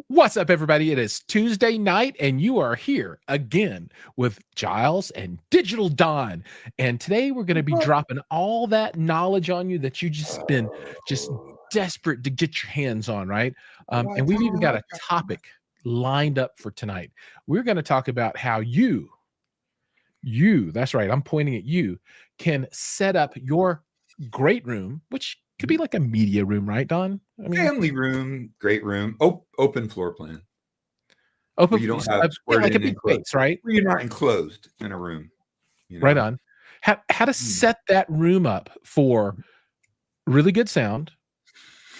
What's up, everybody? It is Tuesday night, and you are here again with Giles and Digital Don. And today we're going to be dropping all that knowledge on you that you just been just desperate to get your hands on, right? And we've even got a topic lined up for tonight. We're going to talk about how that's right, I'm pointing at you, can set up your great room, which could be like a media room, right, Don? I mean, Family room, great room, open floor plan where you open, don't have yeah, squared like a in big enclosed, space, right? where you're not enclosed in a room, you Right know. on. How to Mm. set that room up for really good sound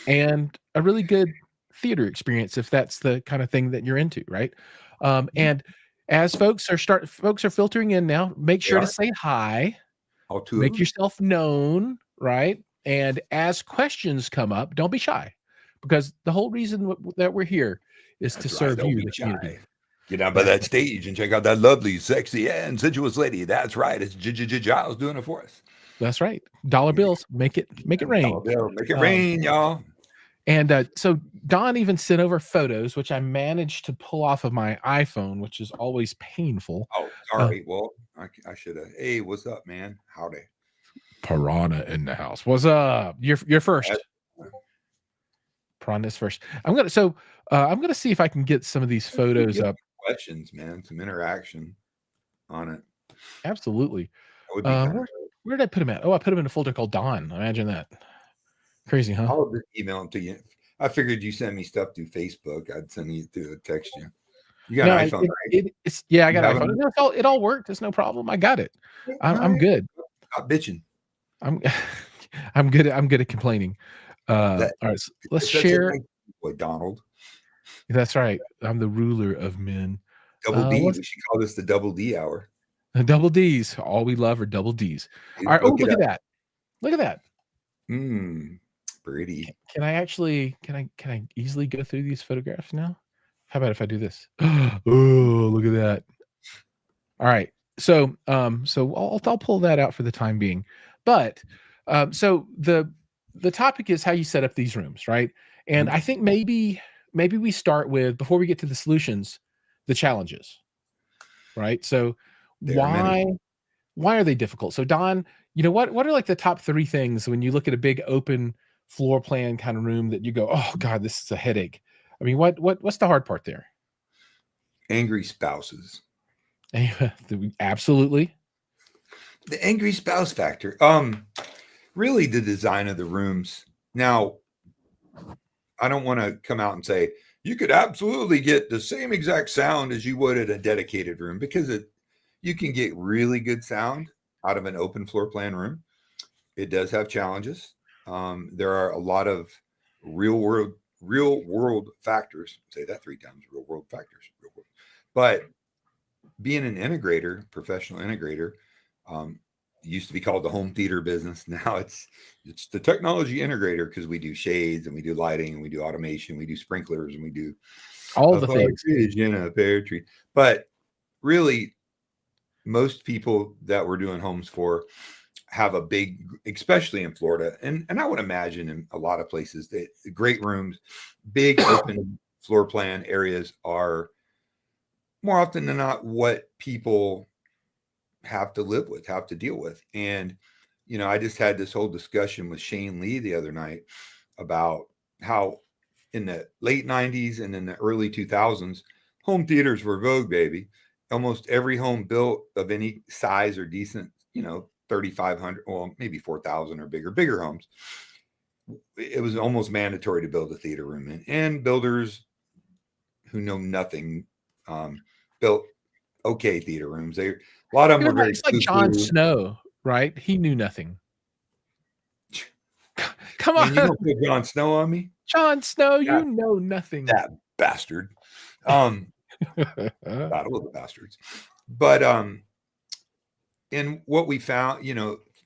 and a really good theater experience, if that's the kind of thing that you're into, right? And as folks are filtering in now, make They sure to are, say hi, all two of make them. yourself known, right? And as questions come up, don't be shy, because the whole reason that we're here is to That's right. serve Don't you, be the community. shy. Get down by That's that stage and check out that lovely, sexy, and sensuous lady. That's right. It's Giles doing it for us. that's right. Dollar Yeah. bills, make it rain. Dollar bill, make it Um, rain, y'all. And so Don even sent over photos, which I managed to pull off of my iPhone, which is always painful. Oh, Uh, sorry. Well, I should have. Hey, what's up, man? Howdy. Piranha in the house. What's up? You're That- first. Piranha's first. I'm gonna see if I can get some of these photos Get up. questions, man. Some interaction on it. Absolutely. That would be kind of. Where did I put them at? Oh, I put them in a folder called Don. Imagine that. Crazy, huh? I'll just email them to you. I figured you send me stuff through Facebook. I'd send you through a text you. You got No, an iPhone, right? it's yeah, I You got have an an iPhone. No, it all worked. It's no problem. I got it. iPhone? All I'm right. good. Stop bitching. I'm I'm good at complaining. That All right, so let's it's such a share. nice boy, Donald. That's right. I'm the ruler of men. Double D. What's We should call this the double D hour. double D's? All we love are double D's. All Dude, right. Oh, look it look at up. that. Look at that. Pretty. Can I actually can I easily go through these photographs now? How about if I do this? Oh, look at that. All right. So I'll pull that out for the time being. But so the topic is how you set up these rooms, right? And Mhm. I think maybe we start with, before we get to the solutions, the challenges, right? So There are many. why are they difficult? So Don, what are like the top three things when you look at a big open floor plan kind of room that you go, oh God, this is a headache. I mean, what's the hard part there? Angry spouses. Absolutely. The angry spouse factor. Really the design of the rooms. Now, I don't want to come out and say you could absolutely get the same exact sound as you would at a dedicated room, because you can get really good sound out of an open floor plan room. It does have challenges. There are a lot of real world real world factors. Say that three times. Real world factors. Real world. But being an integrator, professional integrator, um, used to be called the home theater business. Now it's the technology integrator, because we do shades and we do lighting and we do automation, we do sprinklers and we do All a the things. partridge in a pear tree. But really, most people that we're doing homes for have a big, especially in Florida, and I would imagine in a lot of places, that great rooms, big open floor plan areas are more often than not what people have to live with, have to deal with. And, I just had this whole discussion with Shane Lee the other night about how in the late 90s and in the early 2000s, home theaters were vogue, baby. Almost every home built of any size or decent, 3,500, well, maybe 4,000 or bigger homes, it was almost mandatory to build a theater room in. And builders who know nothing built okay theater rooms. A lot of them were very It's like Jon cuckoo. Snow, right? He knew nothing. Come Man, you on, don't put Jon Snow on me? Jon Snow, you That know nothing. that bastard. Um, Battle of the Bastards. But and what we found,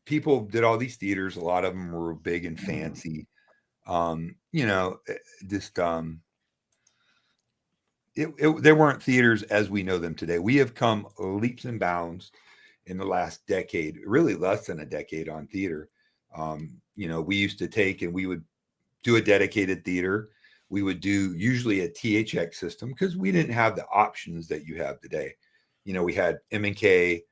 people did all these theaters. A lot of them were big and fancy. Just they weren't theaters as we know them today. We have come leaps and bounds in the last decade, really less than a decade, on theater. We used to take and we would do a dedicated theater. We would do usually a THX system because we didn't have the options that you have today. We had M&K,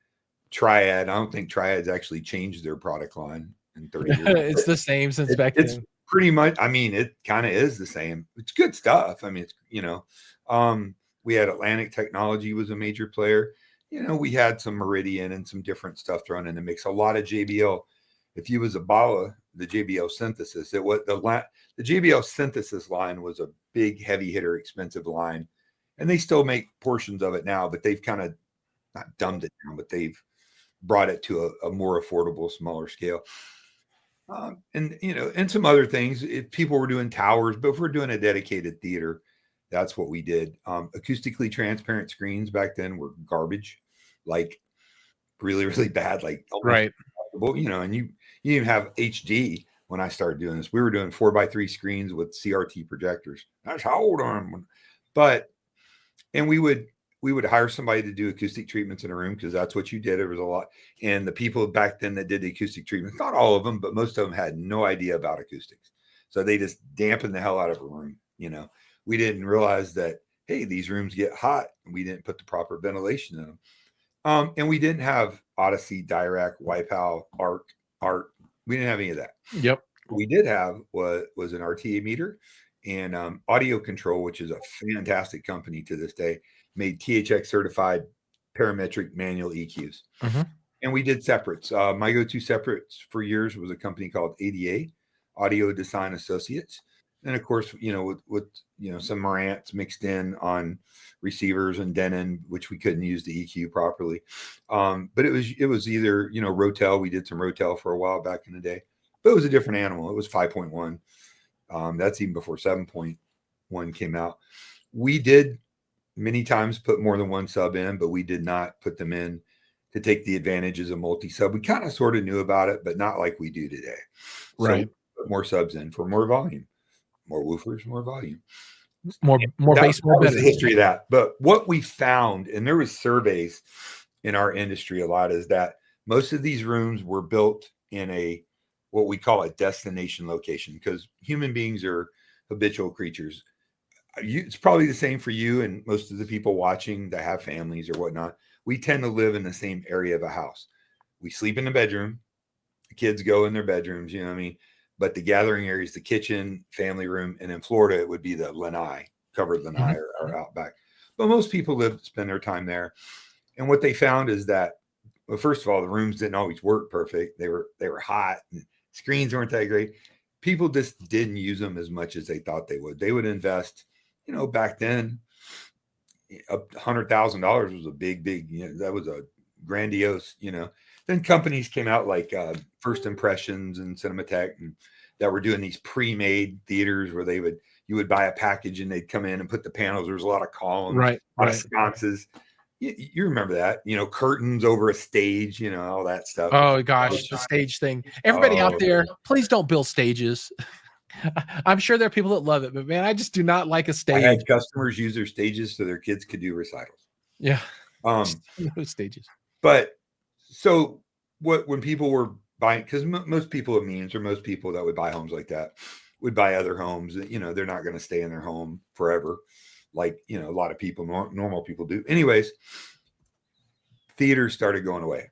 Triad. I don't think Triad's actually changed their product line in 30 years. It's the same since back It's then. pretty much, I mean, it kind of is the same. It's good stuff. I mean, we had Atlantic Technology was a major player. We had some Meridian and some different stuff thrown in the mix. A lot of JBL. If you was a Bala, the JBL Synthesis, it was the JBL Synthesis line was a big, heavy hitter, expensive line, and they still make portions of it now, but they've kind of not dumbed it down, but they've brought it to a more affordable, smaller scale. And some other things. If people were doing towers, but if we're doing a dedicated theater, that's what we did. Acoustically transparent screens back then were garbage, like really, really bad, like almost Right. and you even have HD. When I started doing this, we were doing 4x3 screens with CRT projectors. That's how old I am. And we would hire somebody to do acoustic treatments in a room because that's what you did. There was a lot. And the people back then that did the acoustic treatments, not all of them, but most of them had no idea about acoustics. So they just dampened the hell out of a room. We didn't realize that, hey, these rooms get hot. And we didn't put the proper ventilation in them. And we didn't have Odyssey, Dirac, Wipeout, Art. We didn't have any of that. Yep. What we did have was an RTA meter and Audio Control, which is a fantastic company to this day, made THX certified parametric manual EQs. Mm-hmm. And we did separates. My go-to separates for years was a company called ADA, Audio Design Associates. And of course, with some Marantz mixed in on receivers and Denon, which we couldn't use the EQ properly. But it was either, Rotel. We did some Rotel for a while back in the day, but it was a different animal. It was 5.1. That's even before 7.1 came out. We did many times put more than one sub in, but we did not put them in to take the advantages of multi-sub. We kind of sort of knew about it, but not like we do today. Right. So put more subs in for more volume, more woofers, more volume. More bass, more better. better. The history of that. But what we found, and there was surveys in our industry a lot, is that most of these rooms were built in what we call a destination location, because human beings are habitual creatures. It's probably the same for you and most of the people watching that have families or whatnot. We tend to live in the same area of a house. We sleep in the bedroom. The kids go in their bedrooms, you know what I mean? But the gathering area is the kitchen, family room, and in Florida, it would be the lanai, covered lanai or out back. But most people spend their time there. And what they found is that, well, first of all, the rooms didn't always work perfect. They were hot, and screens weren't that great. People just didn't use them as much as they thought they would. They would invest, back then, $100,000 was a big, that was a grandiose, Then companies came out like First Impressions and Cinematech, and that were doing these pre-made theaters where you would buy a package and they'd come in and put the panels. There was a lot of columns, right, a lot of sconces. You remember that, curtains over a stage, all that stuff. Oh gosh, the stage thing. Everybody out there, please don't build stages. I'm sure there are people that love it, but man, I just do not like a stage. I had customers use their stages so their kids could do recitals. Yeah. Stages. But so when people were buying, because most people of means, or most people that would buy homes like that would buy other homes, they're not going to stay in their home forever. Like, a lot of people, normal people do. Anyways, theaters started going away.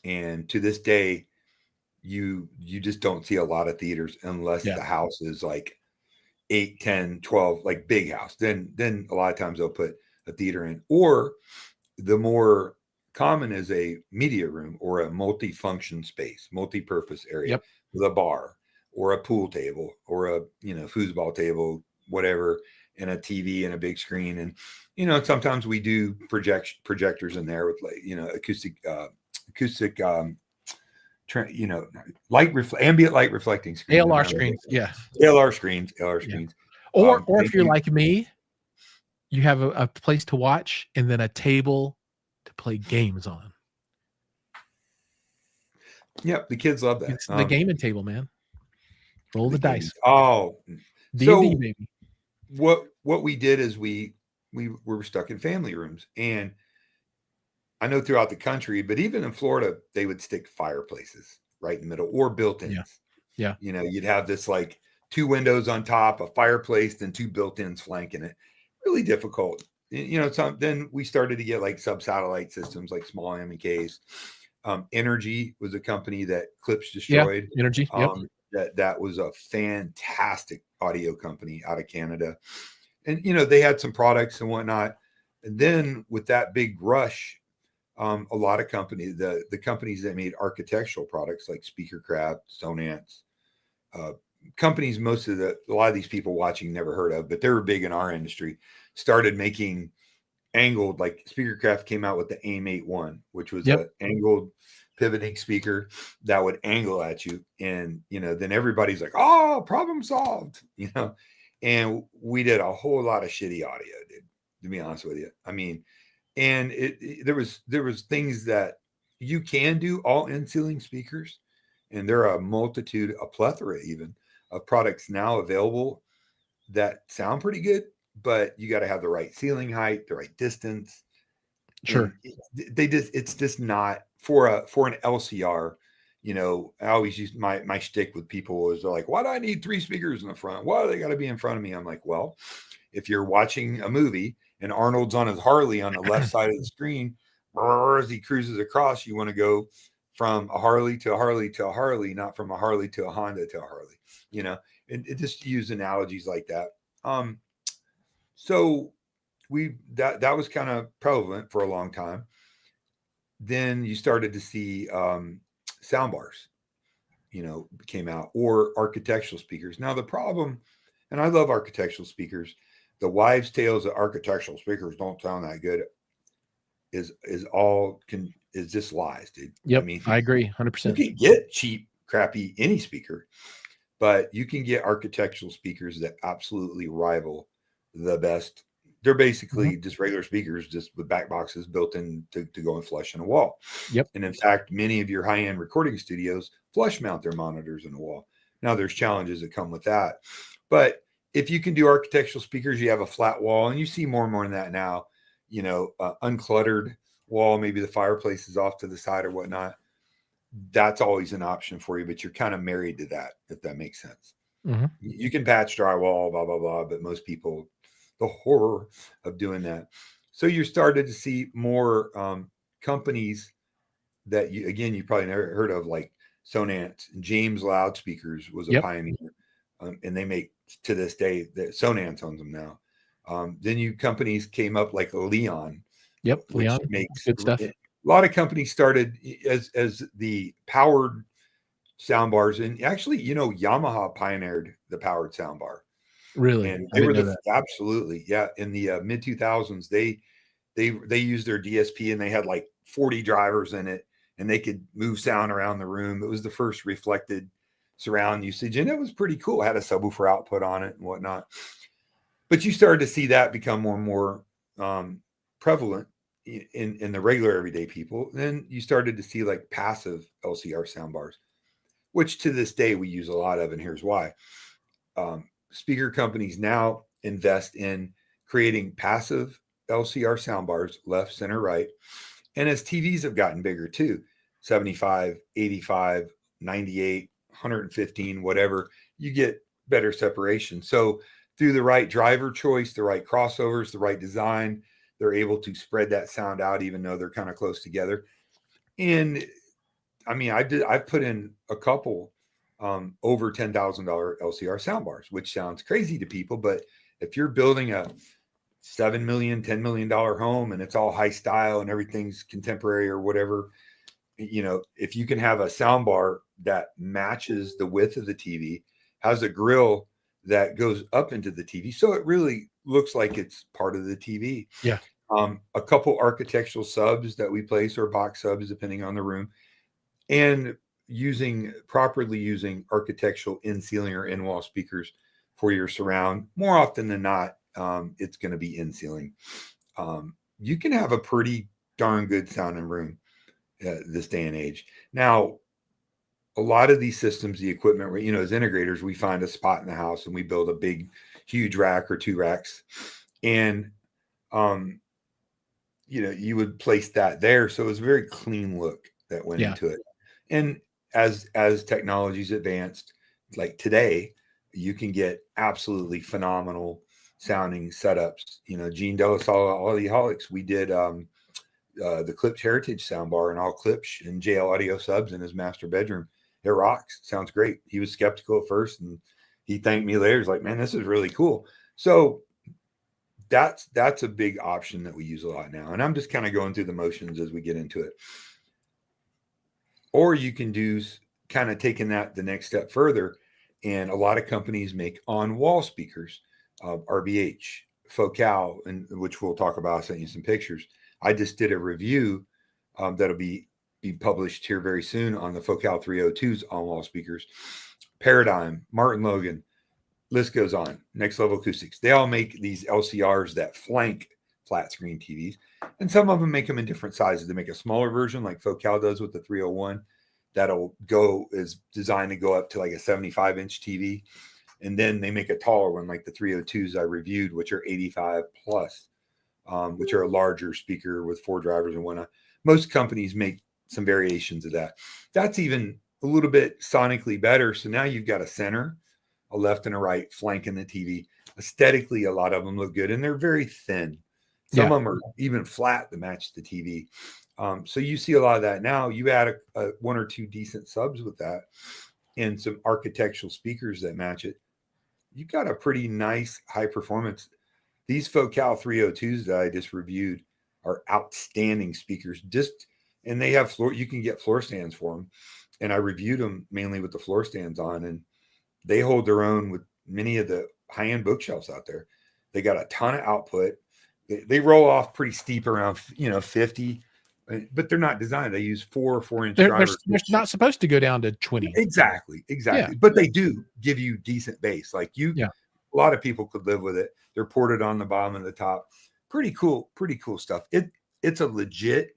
And to this day, you just don't see a lot of theaters unless the house is like 8, 10, 12, like big house. Then a lot of times they'll put a theater in. Or the more common is a media room or a multi-function space, multi-purpose area with a bar or a pool table or a, foosball table, whatever, and a TV and a big screen. And, sometimes we do projectors in there with acoustic, ambient light reflecting screens. ALR screens. Yeah. ALR screens. Or if you're like me, you have a place to watch and then a table to play games on. Yep, the kids love that. It's the gaming table, man. Roll the dice. Oh, D&D, baby. What we did is we were stuck in family rooms, and I know throughout the country, but even in Florida, they would stick fireplaces right in the middle or built-ins. Yeah. You'd have this like two windows on top, a fireplace, and two built-ins flanking it. Really difficult. Then we started to get like sub-satellite systems like small MEKs. Energy was a company that Clips Yeah. destroyed. Energy. Yep. That was a fantastic audio company out of Canada. And they had some products and whatnot. And then with that big rush, a lot of companies, the companies that made architectural products like Speakercraft, Sonance, companies a lot of these people watching never heard of, but they were big in our industry, started making angled, like Speakercraft came out with the AIM 8-1, which was Yep. a angled pivoting speaker that would angle at you. And, then everybody's like, oh, problem solved, and we did a whole lot of shitty audio, dude, to be honest with you. I mean, and there was things that you can do all in ceiling speakers, and there are a plethora even of products now available that sound pretty good, but you got to have the right ceiling height, the right distance. Sure. And it's just not for an LCR. I always use my shtick with people is they're like, why do I need three speakers in the front? Why do they got to be in front of me? I'm like, well, if you're watching a movie and Arnold's on his Harley on the left side of the screen, as he cruises across, you want to go from a Harley to a Harley to a Harley, not from a Harley to a Honda to a Harley, and it just use analogies like that. So that was kind of prevalent for a long time. Then you started to see sound bars, came out, or architectural speakers. Now the problem, and I love architectural speakers, the wives' tales that architectural speakers don't sound that good is just lies, dude. I Yep. mean, I agree. you 100%. can get cheap, crappy any speaker, but you can get architectural speakers that absolutely rival the best. They're basically just regular speakers, just with back boxes built in to go and flush in a wall. Yep. And in fact, many of your high-end recording studios flush mount their monitors in the wall. Now, there's challenges that come with that. But if you can do architectural speakers, you have a flat wall, and you see more and more in that now, uncluttered wall, maybe the fireplace is off to the side or whatnot. That's always an option for you, but you're kind of married to that, if that makes sense. Mm-hmm. You can patch drywall, blah, blah, blah, but most people, the horror of doing that. So you started to see more companies that you probably never heard of, like Sonance. James Loudspeakers was a Yep. pioneer, and they make, to this day, that Sonance owns them now. Then companies came up like Leon, Yep. which Leon. makes Good stuff. a lot of companies started as the powered sound bars. And actually, Yamaha pioneered the powered sound bar. Really? And I they were didn't know that. absolutely, yeah. In the mid 2000s, they used their DSP, and they had like 40 drivers in it, and they could move sound around the room. It was the first reflected surround usage, and it was pretty cool. It had a subwoofer output on it and whatnot. But you started to see that become more and more prevalent in the regular everyday people. Then you started to see like passive LCR soundbars, which to this day we use a lot of, and here's why. Speaker companies now invest in creating passive LCR soundbars, left, center, right. And as TVs have gotten bigger too, 75, 85, 98, 115, whatever, you get better separation. So through the right driver choice, the right crossovers, the right design, they're able to spread that sound out, even though they're kind of close together. And I mean, I've put in a couple over $10,000 LCR soundbars, which sounds crazy to people. But if you're building a $7 million, $10 million home, and it's all high style and everything's contemporary or whatever, if you can have a sound bar that matches the width of the TV, has a grill that goes up into the TV, so it really looks like it's part of the TV. Yeah. A couple architectural subs that we place, or box subs, depending on the room, and properly using architectural in ceiling or in wall speakers for your surround. More often than not, it's going to be in ceiling. You can have a pretty darn good sounding room this day and age. Now, a lot of these systems, the equipment, as integrators, we find a spot in the house and we build a big, huge rack or two racks, and you would place that there, so it was a very clean look that went Yeah. into it. And as technology's advanced, like today, you can get absolutely phenomenal sounding setups. Gene Delasala, Audiolics, we did the Klipsch Heritage soundbar and all Klipsch and JL audio subs in his master bedroom. It rocks. Sounds great. He was skeptical at first, and he thanked me later. He's like, man, this is really cool. So that's a big option that we use a lot now. And I'm just kind of going through the motions as we get into it. Or you can do kind of taking that the next step further. And a lot of companies make on-wall speakers, RBH, Focal, and which we'll talk about. I sent you some pictures. I just did a review that'll be published here very soon on the Focal 302's on-wall speakers. Paradigm, Martin Logan, list goes on. Next Level Acoustics. They all make these LCRs that flank flat screen TVs, and some of them make them in different sizes. They make a smaller version like Focal does with the 301 that'll is designed to go up to like a 75-inch TV. And then they make a taller one like the 302s I reviewed, which are 85 plus, which are a larger speaker with 4 drivers and whatnot. Most companies make some variations of that. That's even a little bit sonically better. So now you've got a center, a left and a right flanking the TV. Aesthetically, a lot of them look good, and they're very thin. Some of them are even flat to match the TV. So you see a lot of that. Now you add a 1 or 2 decent subs with that and some architectural speakers that match it. You've got a pretty nice high performance. These Focal 302s that I just reviewed are outstanding speakers. And they have you can get floor stands for them. And I reviewed them mainly with the floor stands on, and they hold their own with many of the high-end bookshelves out there. They got a ton of output. They roll off pretty steep around 50, but they're not designed. They use 4-inch drivers. They're not supposed to go down to 20. Exactly. Yeah. But they do give you decent bass. Like a lot of people could live with it. They're ported on the bottom and the top. Pretty cool stuff. It's a legit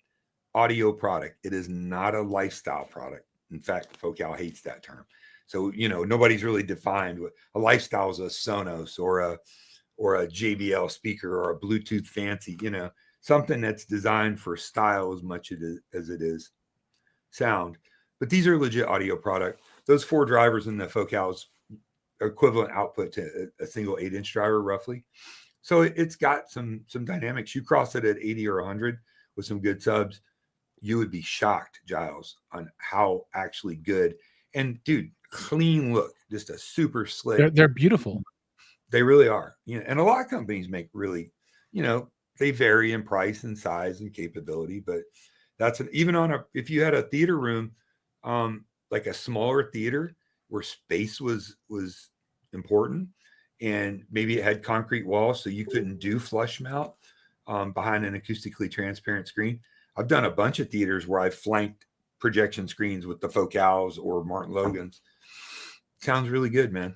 audio product. It is not a lifestyle product. In fact, Focal hates that term. So, nobody's really defined what a lifestyle is. A Sonos or a JBL speaker or a Bluetooth fancy, something that's designed for style as much as it is sound. But these are legit audio product. Those 4 drivers in the Focals equivalent output to a single 8-inch driver roughly. So it's got some dynamics. You cross it at 80 or 100 with some good subs, you would be shocked, Giles, on how actually good. And dude, clean look, just a super slick. They're beautiful. They really are. And a lot of companies make really, they vary in price and size and capability, but that's if you had a theater room, like a smaller theater where space was important, and maybe it had concrete walls, so you couldn't do flush mount behind an acoustically transparent screen. I've done a bunch of theaters where I've flanked projection screens with the Focals or Martin Logans. Sounds really good, man.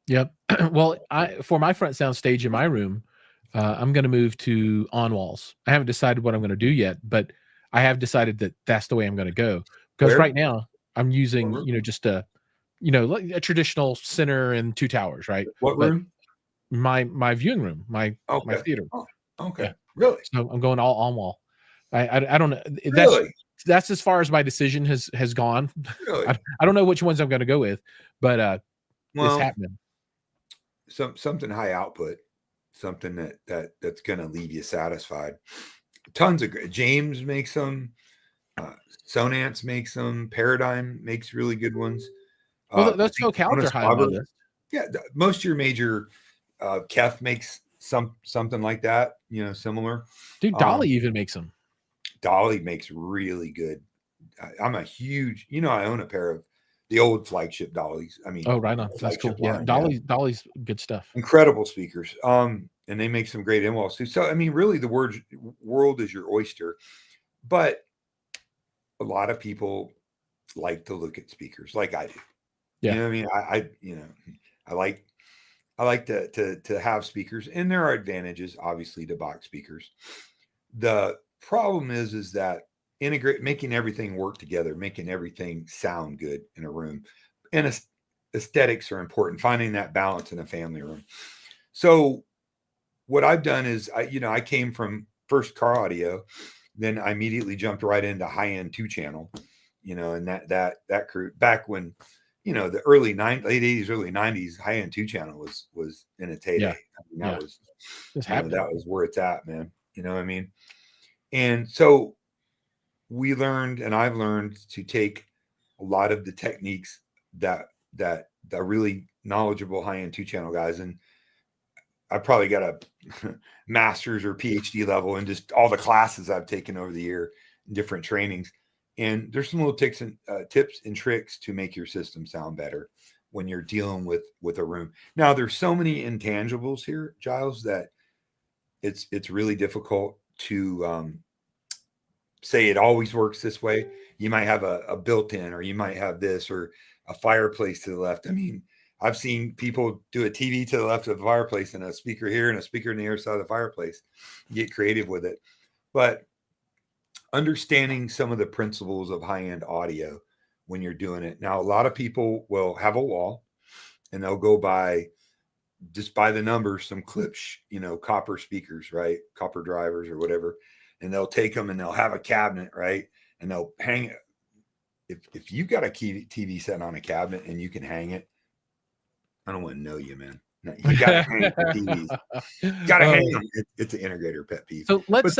Yep. Well, for my front sound stage in my room, I'm going to move to on walls. I haven't decided what I'm going to do yet, but I have decided that that's the way I'm going to go. Because right now I'm using, just a traditional center and 2 towers, right? What room? My viewing room, my theater. Oh, okay. Yeah. Really? So I'm going all on wall. I don't know. Really? That's as far as my decision has gone. Really? I don't know which ones I'm going to go with, but it's happening. Something high output, something that's going to leave you satisfied. Tons of great. James makes them. Sonance makes them. Paradigm makes really good ones. Well, those Focals are high on my list. Yeah, most of your major Kef makes something like that. Similar. Dude, Dolly even makes them. Dolly makes really good. I'm a huge. I own a pair of the old flagship Dollies. I mean, right on. That's cool. Yeah, Dolly's good stuff. Incredible speakers. And they make some great in-walls too. So I mean, really, the world is your oyster. But a lot of people like to look at speakers, like I do. Yeah. You know what I mean? I like to have speakers, and there are advantages, obviously, to box speakers. The problem is that making everything work together, making everything sound good in a room, and aesthetics are important. Finding that balance in a family room. So what I've done is, I came from first car audio, then I immediately jumped right into high-end 2-channel, and that crew back when the late 80s, early 90s, high-end 2-channel was in its heyday. Yeah. I mean, that Yeah. was, It's happening. that was where it's at, man. You know what I mean? And so we learned, and I've learned to take a lot of the techniques that the really knowledgeable high-end 2-channel guys, and I probably got a master's or PhD level in just all the classes I've taken over the year, different trainings. And there's some little tips and tricks to make your system sound better when you're dealing with a room. Now, there's so many intangibles here, Giles, that it's really difficult to say it always works this way. You might have a built-in, or you might have this, or a fireplace to the left. I mean, I've seen people do a TV to the left of the fireplace and a speaker here and a speaker on the other side of the fireplace. Get creative with it. But understanding some of the principles of high-end audio when you're doing it. Now, a lot of people will have a wall and they'll go by just by the numbers, some clips, copper speakers, right? Copper drivers or whatever. And they'll take them and they'll have a cabinet, right? And they'll hang it. If you got a TV set on a cabinet and you can hang it, I don't want to know you, man. No, you got to hang the TVs. Got to hang them. It's an integrator pet peeve. So let's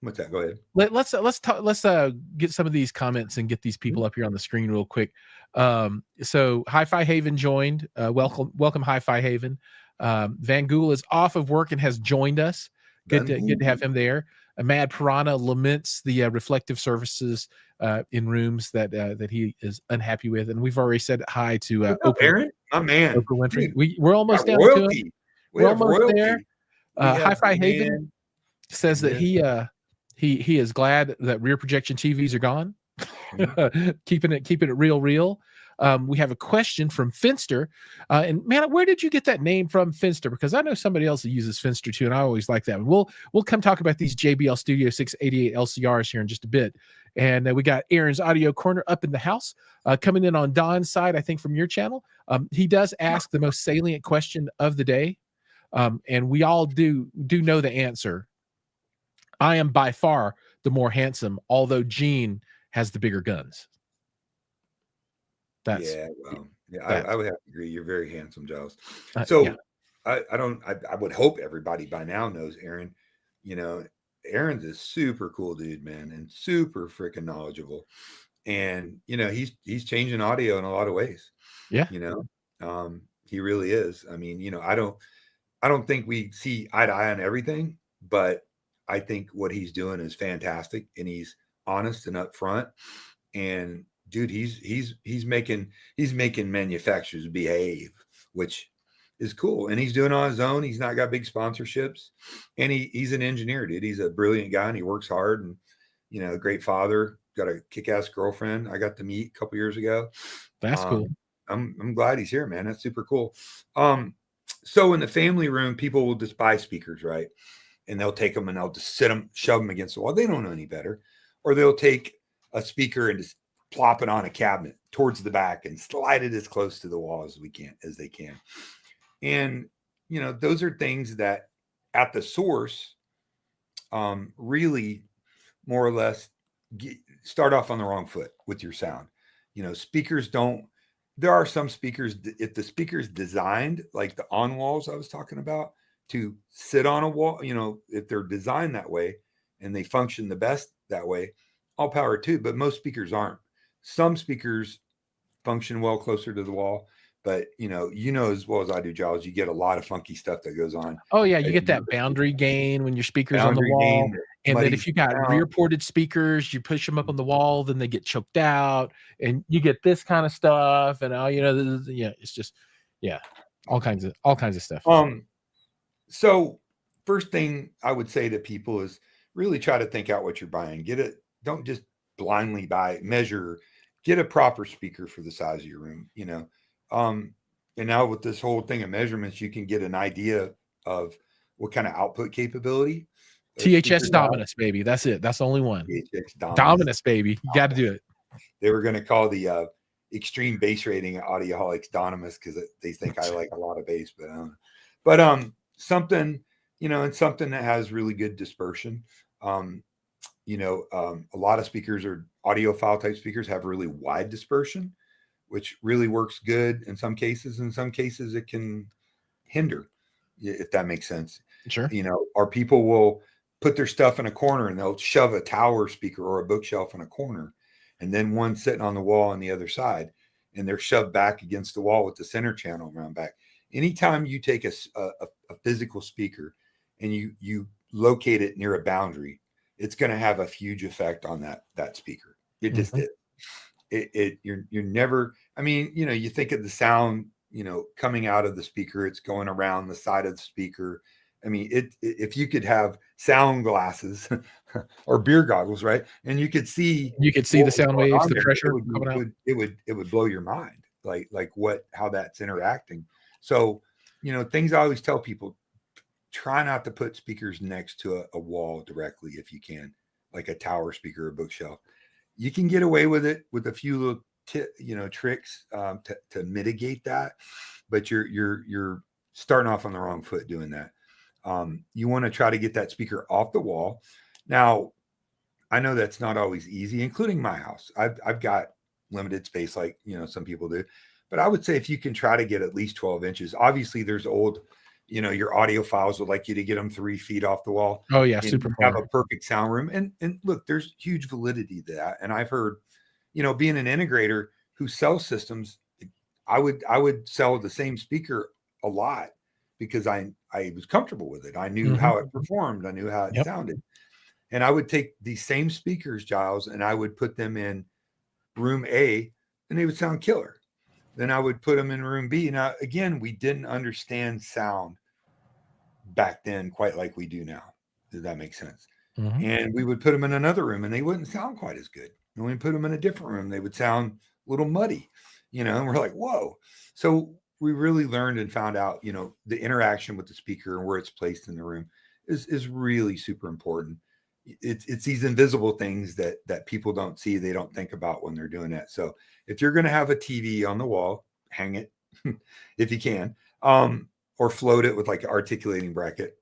what's that? Go ahead. Let's get some of these comments and get these people up here on the screen real quick. So HiFi Haven joined. Welcome HiFi Haven. Van Gool is off of work and has joined us. Good to have him there. Mad Piranha laments the reflective surfaces in rooms that he is unhappy with, and we've already said hi to Oprah, Aaron, my man. Oprah Winfrey. We're almost down royalty. to it. We're almost royalty. there. HiFi Haven says that he is glad that rear projection TVs are gone. keeping it real. We have a question from Finster, and man, where did you get that name from, Finster? Because I know somebody else that uses Finster too, and I always like that. We'll come talk about these JBL Studio 688 LCRs here in just a bit. And we got Aaron's Audio Corner up in the house, coming in on Don's side, I think, from your channel. He does ask the most salient question of the day, and we all do know the answer. I am by far the more handsome, although Gene has the bigger guns. I would have to agree. You're very handsome, Giles. So I would hope everybody by now knows Aaron. Aaron's a super cool dude, man, and super freaking knowledgeable. And he's changing audio in a lot of ways. Yeah. He really is. I mean, I don't think we see eye to eye on everything, but I think what he's doing is fantastic, and he's honest and upfront. And dude, he's making manufacturers behave, which is cool. And he's doing it on his own. He's not got big sponsorships, and he's an engineer, dude. He's a brilliant guy, and he works hard, and a great father. Got a kick-ass girlfriend I got to meet a couple years ago. That's cool. I'm glad he's here, man. That's super cool. So in the family room, people will just buy speakers, right? And they'll take them and they'll just shove them against the wall. They don't know any better. Or they'll take a speaker and just plop it on a cabinet towards the back and slide it as close to the wall as they can. And, those are things that at the source, really more or less start off on the wrong foot with your sound. Speakers there are some speakers, if the speaker's designed like the on walls I was talking about to sit on a wall, if they're designed that way and they function the best that way, all power too. But most speakers aren't. Some speakers function well closer to the wall, but as well as I do, Giles, you get a lot of funky stuff that goes on. Oh yeah, you get that boundary gain when your speaker's on the wall. And then if you got rear ported speakers, you push them up on the wall, then they get choked out, and you get this kind of stuff. And it's just all kinds of stuff. So first thing I would say to people is really try to think out what you're buying. Don't just blindly measure, get a proper speaker for the size of your room, and now with this whole thing of measurements, you can get an idea of what kind of output capability. THX Dominus, baby. That's it. That's the only one. THX Dominus, baby. You got to do it. They were going to call the extreme bass rating Audioholics Dominus because they think I like a lot of bass, but I don't know. But something, and something that has really good dispersion. A lot of speakers or audiophile type speakers have really wide dispersion, which really works good in some cases. In some cases, it can hinder, if that makes sense. Sure. Or people will put their stuff in a corner and they'll shove a tower speaker or a bookshelf in a corner, and then one sitting on the wall on the other side, and they're shoved back against the wall with the center channel around back. Anytime you take a physical speaker and you locate it near a boundary, it's going to have a huge effect on that speaker. It just Mhm. is. You're never. I mean, you think of the sound, coming out of the speaker, it's going around the side of the speaker. I mean, if you could have sound glasses or beer goggles, right, and you could see You could see what the was sound going waves, on the there, pressure coming out. it would blow your mind, like how that's interacting. So, things I always tell people: try not to put speakers next to a wall directly if you can, like a tower speaker or bookshelf. You can get away with it with a few little tricks to mitigate that, but you're starting off on the wrong foot doing that. You want to try to get that speaker off the wall. Now, I know that's not always easy, including my house. I've got limited space, like some people do, but I would say if you can try to get at least 12 inches. Obviously, there's old, your audiophiles would like you to get them 3 feet off the wall, Oh, yeah, and super you have far. a perfect sound room. And look, there's huge validity to that. And I've heard, being an integrator who sells systems, I would sell the same speaker a lot because I was comfortable with it. I knew Mhm. how it performed. I knew how it Yep. sounded. And I would take these same speakers, Giles, and I would put them in room A, and they would sound killer. Then I would put them in room B. Now, again, we didn't understand sound back then quite like we do now. Does that make sense? Mhm. And we would put them in another room, and they wouldn't sound quite as good. And when we put them in a different room, they would sound a little muddy, and we're like, whoa. So we really learned and found out, the interaction with the speaker and where it's placed in the room is really super important. It's these invisible things that people don't see, they don't think about when they're doing that. So if you're going to have a TV on the wall, hang it if you can, or float it with like an articulating bracket,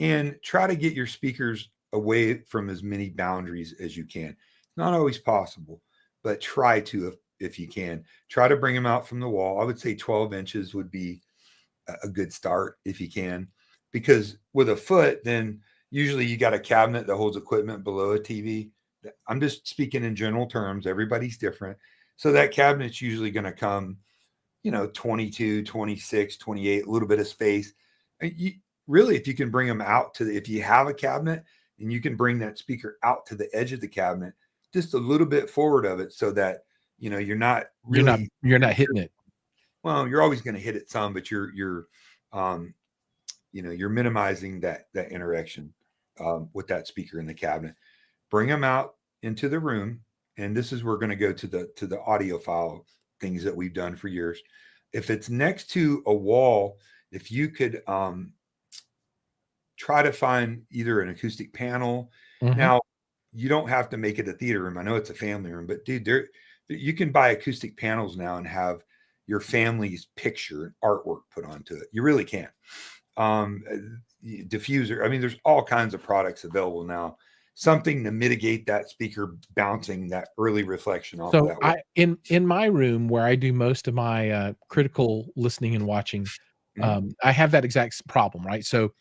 and try to get your speakers away from as many boundaries as you can. It's not always possible, but try to, if you can, try to bring them out from the wall. I would say 12 inches would be a good start if you can, because with a foot, then usually you got a cabinet that holds equipment below a TV. I'm just speaking in general terms. Everybody's different. So that cabinet's usually going to come, 22, 26, 28, a little bit of space. And really, if you can bring them out if you have a cabinet and you can bring that speaker out to the edge of the cabinet, just a little bit forward of it, so that, you're not You're not really, you're not hitting it. well, you're always going to hit it some, but um, you're minimizing that interaction with that speaker in the cabinet. Bring them out into the room, and this is, we're going to go to the audiophile things that we've done for years. If it's next to a wall, if you could try to find either an acoustic panel. Mhm. Now, you don't have to make it a theater room. I know it's a family room, but dude, you can buy acoustic panels now and have your family's picture and artwork put onto it. You really can. Um, Diffuser. I mean, there's all kinds of products available now. Something to mitigate that speaker bouncing that early reflection off of So that wall. I in my room where I do most of my, critical listening and watching, Mhm. I have that exact problem, right? So,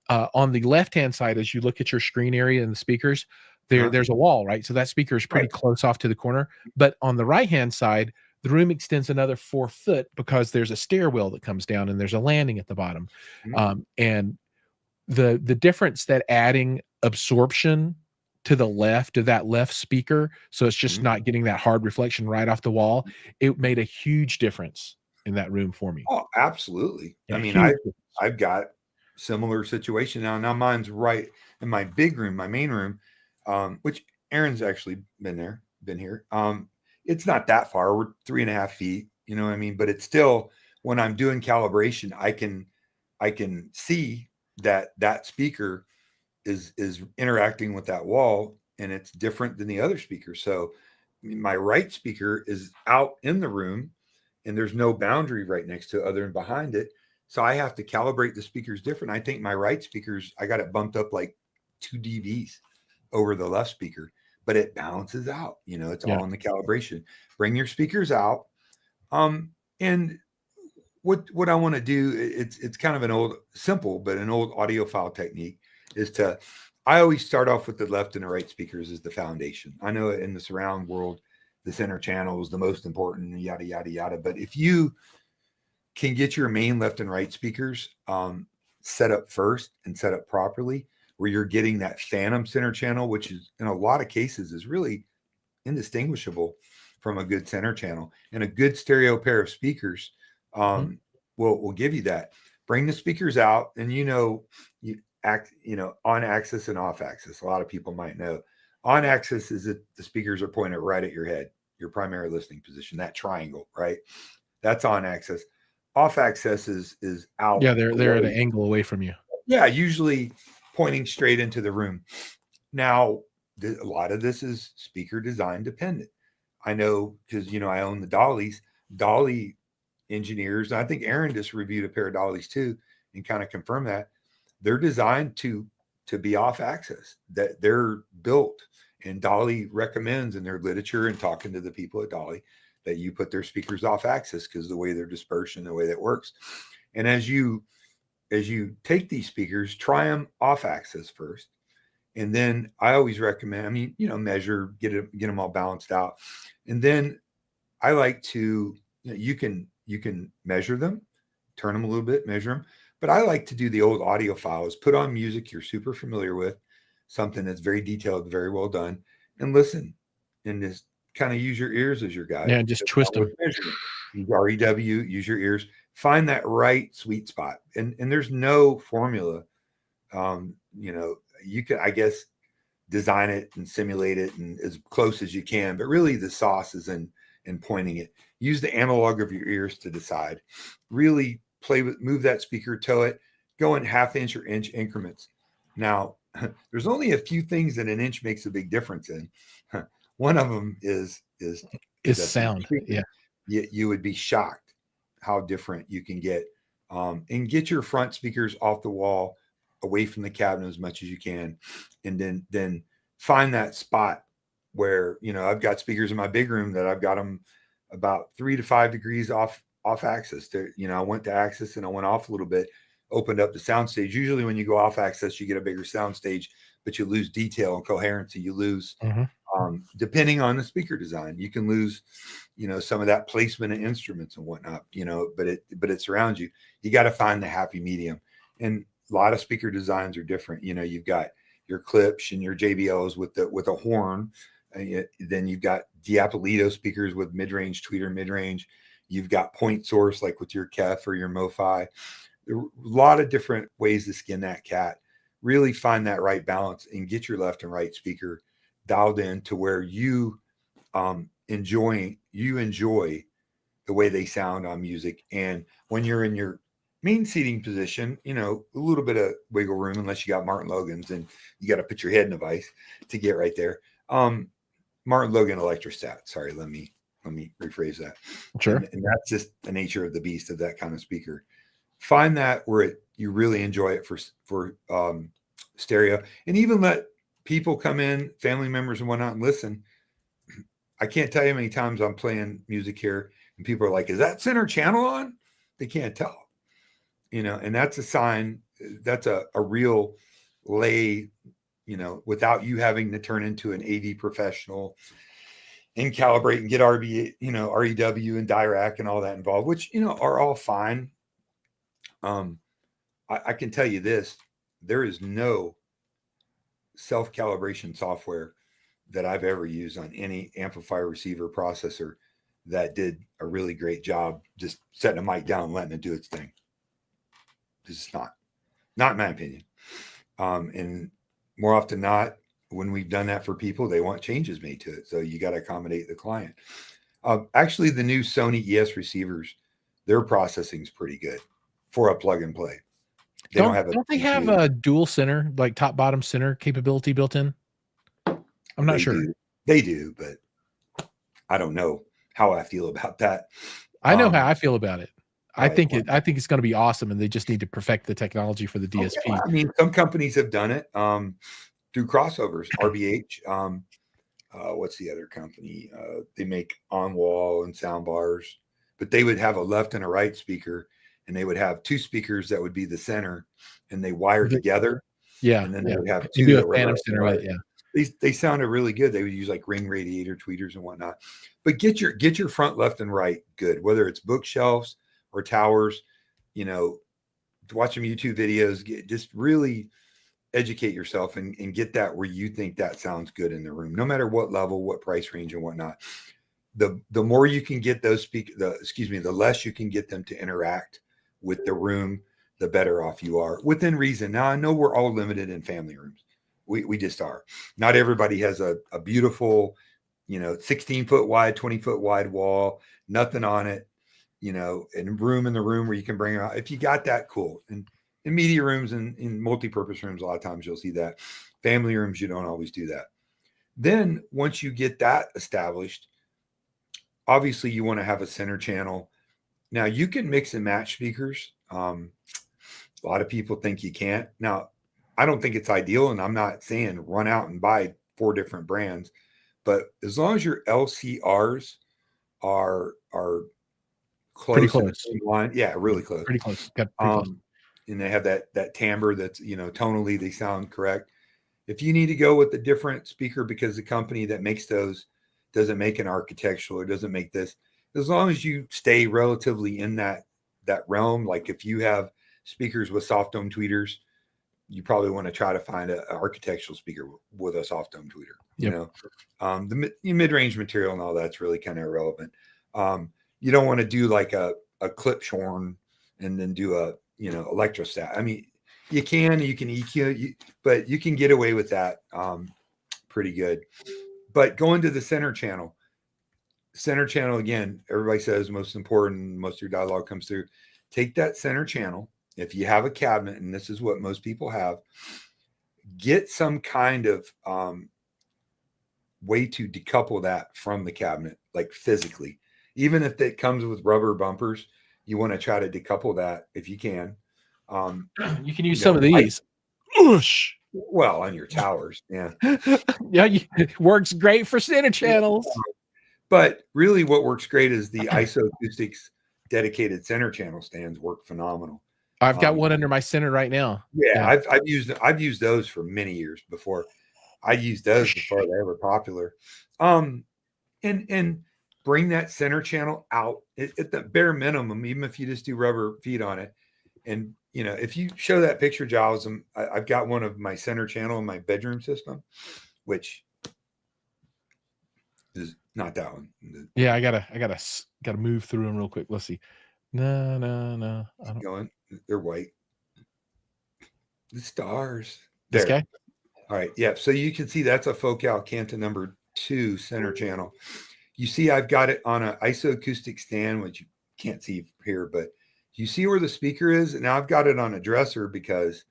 on the left-hand side, as you look at your screen area and the speakers, Uh-huh. there's a wall, right? So that speaker is pretty Right. close off to the corner, but on the right-hand side, the room extends another 4 foot because there's a stairwell that comes down and there's a landing at the bottom, Mhm. and the difference that adding absorption to the left of that left speaker, so it's just Mhm. not getting that hard reflection right off the wall, it made a huge difference in that room for me. Oh, absolutely. I Yeah, mean, huge difference. I've got similar situation now. Now mine's right in my big room, my main room, which Aaron's actually been here. It's not that far. We're 3.5 feet, you know what I mean? But it's still, when I'm doing calibration, I can see that speaker is interacting with that wall, and it's different than the other speaker. So my right speaker is out in the room, and there's no boundary right next to it other than behind it. So I have to calibrate the speakers different. I think my right speakers, I got it bumped up like 2 dBs over the left speaker, but it balances out. It's Yeah. all in the calibration. Bring your speakers out, And what I want to do, it's kind of an old simple, but an old audiophile technique is to I always start off with the left and the right speakers as the foundation. I know in the surround world, the center channel is the most important, yada yada yada. But if you can get your main left and right speakers set up first and set up properly, where you're getting that phantom center channel, which is in a lot of cases is really indistinguishable from a good center channel, and a good stereo pair of speakers Mhm. will give you that. Bring the speakers out, and you on axis and off axis. A lot of people might know on axis is that the speakers are pointed right at your head, your primary listening position, that triangle, right? That's on axis. Off axis is out Yeah, they're at an away. angle away from you. Yeah, usually pointing straight into the room. Now, a lot of this is speaker design dependent. I know because I own the dollies. Dolly engineers, I think Aaron just reviewed a pair of dollies too, and kind of confirmed that they're designed to be off axis. That they're built, and Dolly recommends in their literature and talking to the people at Dolly that you put their speakers off axis because the way they're dispersed and the way that works. And as you take these speakers, try them off axis first. And then I always recommend, measure, get them all balanced out. And then I like to, you can measure them, turn them a little bit, measure them. But I like to do the old audio files, put on music you're super familiar with, something that's very detailed, very well done, and listen. And just kind of use your ears as your guide. Yeah, just That's twist not worth them. measuring. Use REW, use your ears, find that right sweet spot. And there's no formula. You can, I guess, design it and simulate it and as close as you can, but really the sauce is in pointing it. Use the analog of your ears to decide. Really play with, move that speaker, toe it, go in half-inch or inch increments. Now, there's only a few things that an inch makes a big difference in. One of them is Is a center sound. speaker. Yeah. You would be shocked how different you can get. And get your front speakers off the wall, away from the cabinet as much as you can, and then find that spot where I've got speakers in my big room that I've got them about 3 to 5 degrees off axis. I went to axis and I went off a little bit, opened up the sound stage. Usually when you go off axis, you get a bigger sound stage, but you lose detail and coherency. You lose, Mhm. depending on the speaker design, you can lose, some of that placement of instruments and whatnot, but it surrounds you. You got to find the happy medium. And a lot of speaker designs are different. You've got your clips and your JBLs with a horn. Then you've got Diapolito speakers with mid-range, tweeter mid-range. You've got point source like with your Kef or your MoFi. There are a lot of different ways to skin that cat. Really find that right balance and get your left and right speaker dialed in to where you enjoy the way they sound on music. And when you're in your main seating position, a little bit of wiggle room, unless you got Martin Logan's and you got to put your head in a vice to get right there. Martin Logan electrostat. Sorry, let me rephrase that. Sure. And that's just the nature of the beast of that kind of speaker. Find that where you really enjoy it for stereo, and even let people come in, family members and whatnot, and listen. I can't tell you how many times I'm playing music here and people are like, "Is that center channel on?" They can't tell, and that's a sign. That's a real lay, without you having to turn into an AV professional and calibrate and get REW and Dirac and all that involved, which, are all fine. I can tell you this, there is no self-calibration software that I've ever used on any amplifier receiver processor that did a really great job just setting a mic down and letting it do its thing. This is not in my opinion. And more often than not, when we've done that for people, they want changes made to it. So you got to accommodate the client. Actually, the new Sony ES receivers, their processing is pretty good for a plug and play. They don't have a Don't they have PCA. a dual center, like top bottom center capability built in? I'm not They sure. do. They do, but I don't know how I feel about that. I know how I feel about it. All right. Well, I think it's gonna be awesome, and they just need to perfect the technology for the okay. DSP. I mean, some companies have done it through crossovers. RBH. What's the other company? They make on wall and sound bars. but they would have a left and a right speaker, and they would have two speakers that would be the center, and they wire together, Yeah, and then they yeah. would have And two do a that were phantom left and center with right. it, yeah. They sounded really good. They would use like ring radiator tweeters and whatnot. But get your front left and right good, whether it's bookshelves or towers. You know, watch some YouTube videos. Just really educate yourself and get that where you think that sounds good in the room, no matter what level, what price range, and whatnot. The more you can get those the less you can get them to interact with the room, the better off you are within reason. Now I know we're all limited in family rooms. We just are. Not everybody has a beautiful, 16-foot wide, 20-foot wide wall, nothing on it, and room in the room where you can bring out. If you got that, cool. And in media rooms and in multi-purpose rooms, a lot of times you'll see that. Family rooms, you don't always do that. Then once you get that established, obviously you want to have a center channel. Now you can mix and match speakers. A lot of people think you can't. Now, I don't think it's ideal, and I'm not saying run out and buy 4 different brands, but as long as your LCRs are Pretty close in the close. same line, yeah, really close. Pretty close. Got pretty close. And they have that timbre that's tonally they sound correct. If you need to go with a different speaker because the company that makes those doesn't make an architectural or doesn't make this, as long as you stay relatively in that realm, like if you have speakers with soft dome tweeters, you probably want to try to find an architectural speaker with a soft dome tweeter. Yep. The mid-range material and all that's really kind of irrelevant. You don't want to do like a clip horn and then do a electrostat. I mean, you can EQ, but you can get away with that pretty good. But going to the center channel again, everybody says most important, most of your dialogue comes through. Take that center channel. If you have a cabinet, and this is what most people have, get some kind of way to decouple that from the cabinet, like physically. Even if it comes with rubber bumpers, you want to try to decouple that if you can. You can use some of these. Well, on your towers, yeah. Yeah, it works great for center channels. But really what works great is the ISO acoustics dedicated center channel stands work phenomenal. I've got one under my center right now. Yeah. I've used those for many years before. I used those before they were popular. And bring that center channel out at the bare minimum, even if you just do rubber feet on it. And if you show that picture, Giles, I've got one of my center channel in my bedroom system, which is not that one. Yeah, I gotta move through them real quick. Let's see. No. They're white. The stars. This guy? All right. Yeah. So you can see that's a Focal Canta number 2 center channel. You see, I've got it on an isoacoustic stand, which you can't see here, but you see where the speaker is? Now I've got it on a dresser because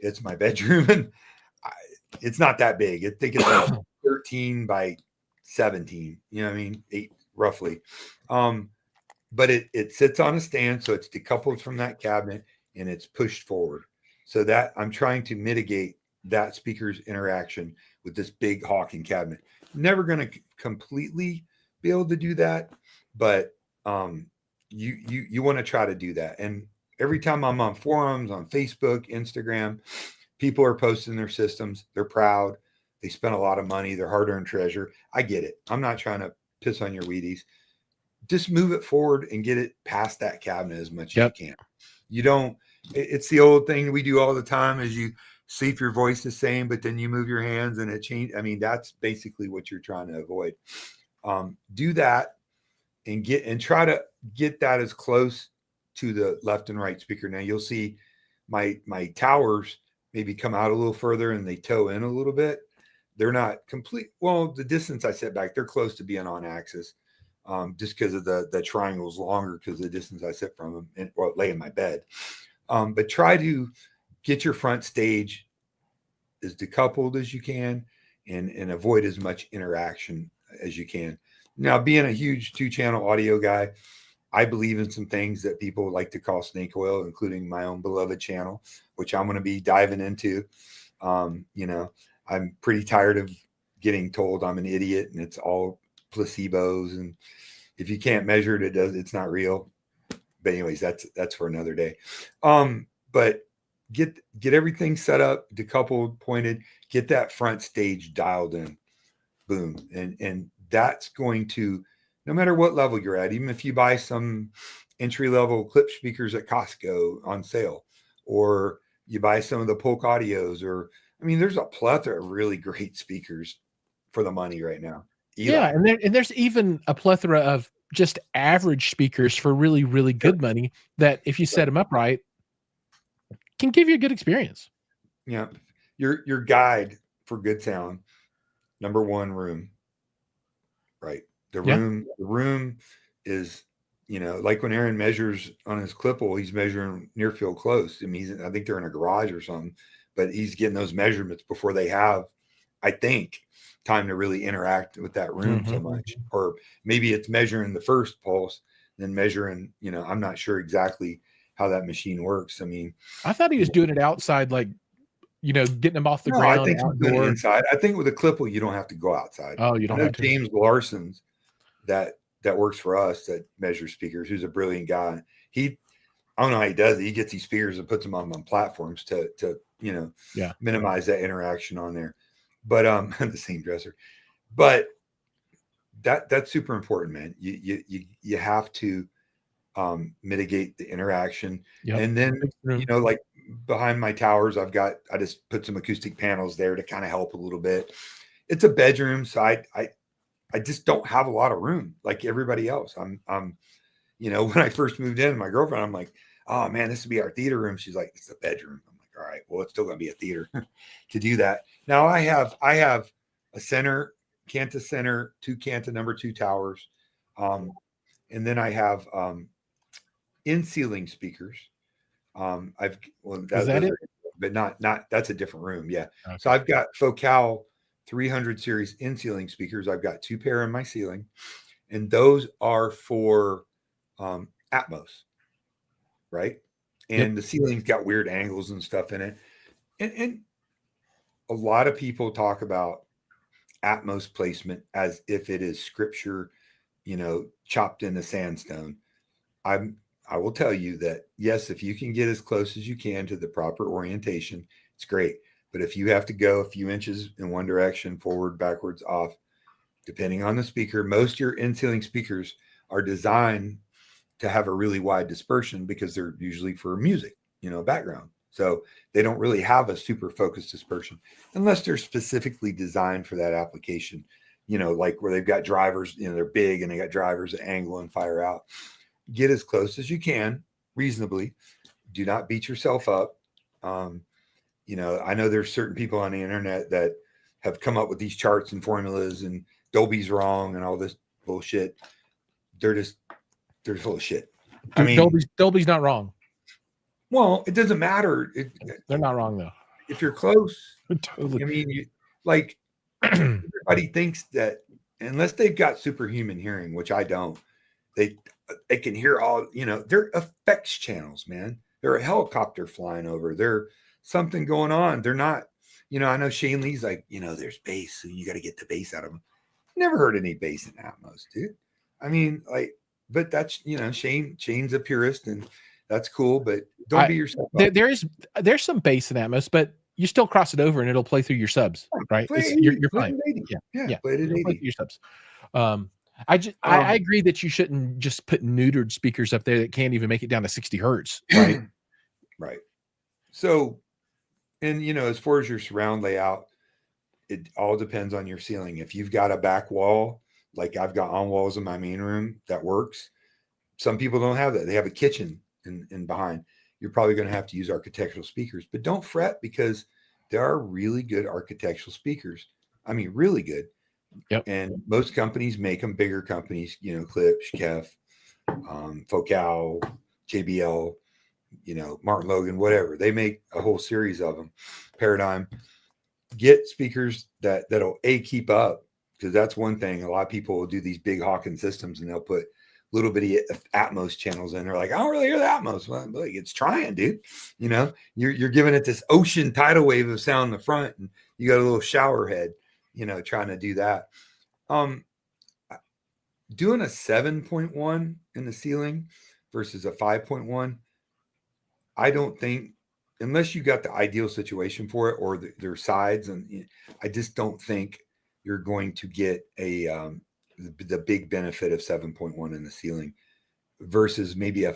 it's my bedroom and it's not that big. I think it's like 13 by 17, 8 roughly. But it sits on a stand, so it's decoupled from that cabinet and it's pushed forward. So that I'm trying to mitigate that speaker's interaction with this big Hawking cabinet. Never going to completely be able to do that, but you want to try to do that. And every time I'm on forums, on Facebook, Instagram, people are posting their systems. They're proud. They spent a lot of money, their hard-earned treasure. I get it. I'm not trying to piss on your Wheaties. Just move it forward and get it past that cabinet as much as you can. You don't, it's the old thing we do all the time is you see if your voice is the same, but then you move your hands and it changes. I mean, that's basically what you're trying to avoid. Do that and try to get that as close to the left and right speaker. Now you'll see my towers maybe come out a little further and they toe in a little bit. They're not complete. Well, the distance I set back, they're close to being on axis. Just because of the triangle's longer because of the distance I sit from them and lay in my bed. But try to get your front stage as decoupled as you can and avoid as much interaction as you can. Now, being a huge 2-channel audio guy, I believe in some things that people like to call snake oil, including my own beloved channel, which I'm going to be diving into. I'm pretty tired of getting told I'm an idiot and it's all placebos and If you can't measure it, it's not real. But anyways, that's for another day. But get everything set up, decoupled, pointed, get that front stage dialed in. Boom. And that's going to, no matter what level you're at, even if you buy some entry level clip speakers at Costco on sale, or you buy some of the Polk Audios, or I mean, there's a plethora of really great speakers for the money right now. Yeah, Eli. and there's even a plethora of just average speakers for really, really Sure. good money that if you set Right. them up right, can give you a good experience. Yeah. Your guide for good sound, number one, room. Right. Yeah. The room is, like when Aaron measures on his Clipple, he's measuring near field close. I mean, I think they're in a garage or something, but he's getting those measurements before they have, I think, time to really interact with that room so Mhm. much. Or maybe it's measuring the first pulse, then measuring, I'm not sure exactly how that machine works. I mean, I thought he was doing it outside, like, getting them off the no, I ground think he's doing it outdoor. inside. I think with a Clipple, you don't have to go outside. Oh, you I don't know have to? James Larson's that works for us that measures speakers, who's a brilliant guy. I don't know how he does it. He gets these speakers and puts them on platforms to Yeah. minimize that interaction on there. But the same dresser. But that's super important, man. You have to mitigate the interaction. Yep. And then, Big room. like behind my towers, I just put some acoustic panels there to kind of help a little bit. It's a bedroom, so I just don't have a lot of room like everybody else. I'm when I first moved in, my girlfriend, I'm like, oh man, this would be our theater room. She's like, it's a bedroom. I'm like, all right, well, it's still gonna be a theater to do that. Now I have a center, Canta center, two Canta number two towers. And then I have in ceiling speakers. Is that Those it? are, but not that's a different room. Yeah. So Okay. I've got Focal 300 series in ceiling speakers. I've got two pair in my ceiling, and those are for Atmos, right? Yep. And the ceiling's got weird angles and stuff in it. And a lot of people talk about Atmos placement as if it is scripture, chopped into sandstone. I'm I will tell you that yes, if you can get as close as you can to the proper orientation, it's great. But if you have to go a few inches in one direction, forward, backwards, off, depending on the speaker, most of your in-ceiling speakers are designed to have a really wide dispersion because they're usually for music, background. So they don't really have a super focused dispersion unless they're specifically designed for that application, like where they've got drivers, they're big and they got drivers that angle and fire out. Get as close as you can reasonably. Do not beat yourself up. Um, I know there's certain people on the internet that have come up with these charts and formulas and Dolby's wrong and all this bullshit. They're just they're full of shit. I Dude, mean, Dolby's not wrong. well, it doesn't matter. They're not wrong though. If you're close, Totally. I mean, like everybody thinks that unless they've got superhuman hearing, which I don't, they they can hear all. They're effects channels, man. They're a helicopter flying over. They're something going on. They're not. I know Shane Lee's like, there's bass, and you got to get the bass out of them. Never heard any bass in Atmos, dude. I mean, like, but that's Shane's a purist, and that's cool. But don't I be yourself there, up. there's some bass in Atmos, but you still cross it over and it'll play through your subs, right? Play It's 80, you're play fine. it 80. Yeah, Yeah, yeah. play it at It'll play through 80. your subs. Um, I Um, agree that you shouldn't just put neutered speakers up there that can't even make it down to 60 hertz, right? right. So, and as far as your surround layout, it all depends on your ceiling. If you've got a back wall, like I've got on walls in my main room, that works. Some people don't have that. They have a kitchen in behind. You're probably going to have to use architectural speakers, but don't fret because there are really good architectural speakers. I mean, really good. Yep. And most companies make them, bigger companies, Klipsch, Kef, Focal, JBL, Martin Logan, whatever. They make a whole series of them. Paradigm. Get speakers that'll keep up, because that's one thing. A lot of people will do these big Hawkins systems and they'll put little bitty Atmos channels in. They're like, I don't really hear the Atmos. Well, like, it's trying, dude. You're giving it this ocean tidal wave of sound in the front, and you got a little shower head, trying to do that. doing a 7.1 in the ceiling versus a 5.1, I don't think, unless you got the ideal situation for it or their sides, and I just don't think you're going to get the big benefit of 7.1 in the ceiling versus maybe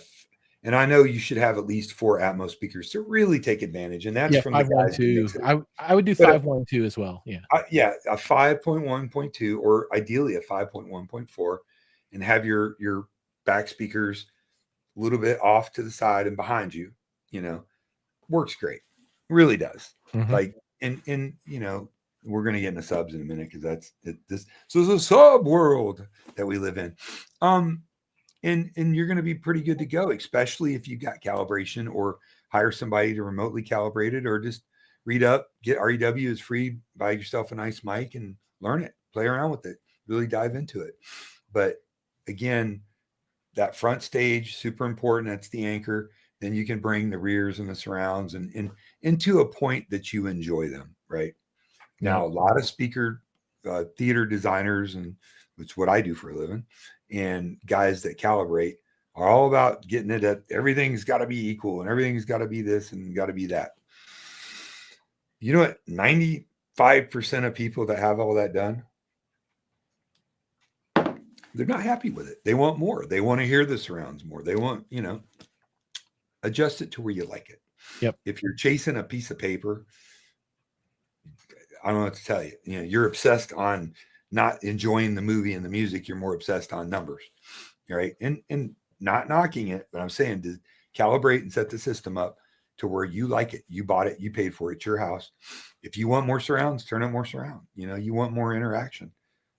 and I know you should have at least 4 Atmos speakers to really take advantage, and that's Yeah, from the guys who 512. mix it. I would do But 512 as well. Yeah. yeah, a 5.1.2 or ideally a 5.1.4, and have your back speakers a little bit off to the side and behind you, you know, works great. Really does. Mhm. Like, and we're gonna get into subs in a minute because this. So it's a sub world that we live in. And you're gonna be pretty good to go, especially if you got calibration or hire somebody to remotely calibrate it, or just read up, get REW is free, buy yourself a nice mic and learn it, play around with it, really dive into it. But again, that front stage, super important. That's the anchor. Then you can bring the rears and the surrounds and into a point that you enjoy them, right? Yep. Now, a lot of speaker theater designers, and it's what I do for a living, and guys that calibrate are all about getting it at everything's got to be equal and everything's got to be this and got to be that. You know what? 95% of people that have all that done, they're not happy with it. They want more. They want to hear the surrounds more. They want, adjust it to where you like it. Yep. If you're chasing a piece of paper, I don't know what to tell you. You're obsessed on not enjoying the movie and the music. You're more obsessed on numbers, right? And not knocking it, but I'm saying to calibrate and set the system up to where you like it. You bought it, you paid for it, it's your house. If you want more surrounds, turn up more surround. You want more interaction.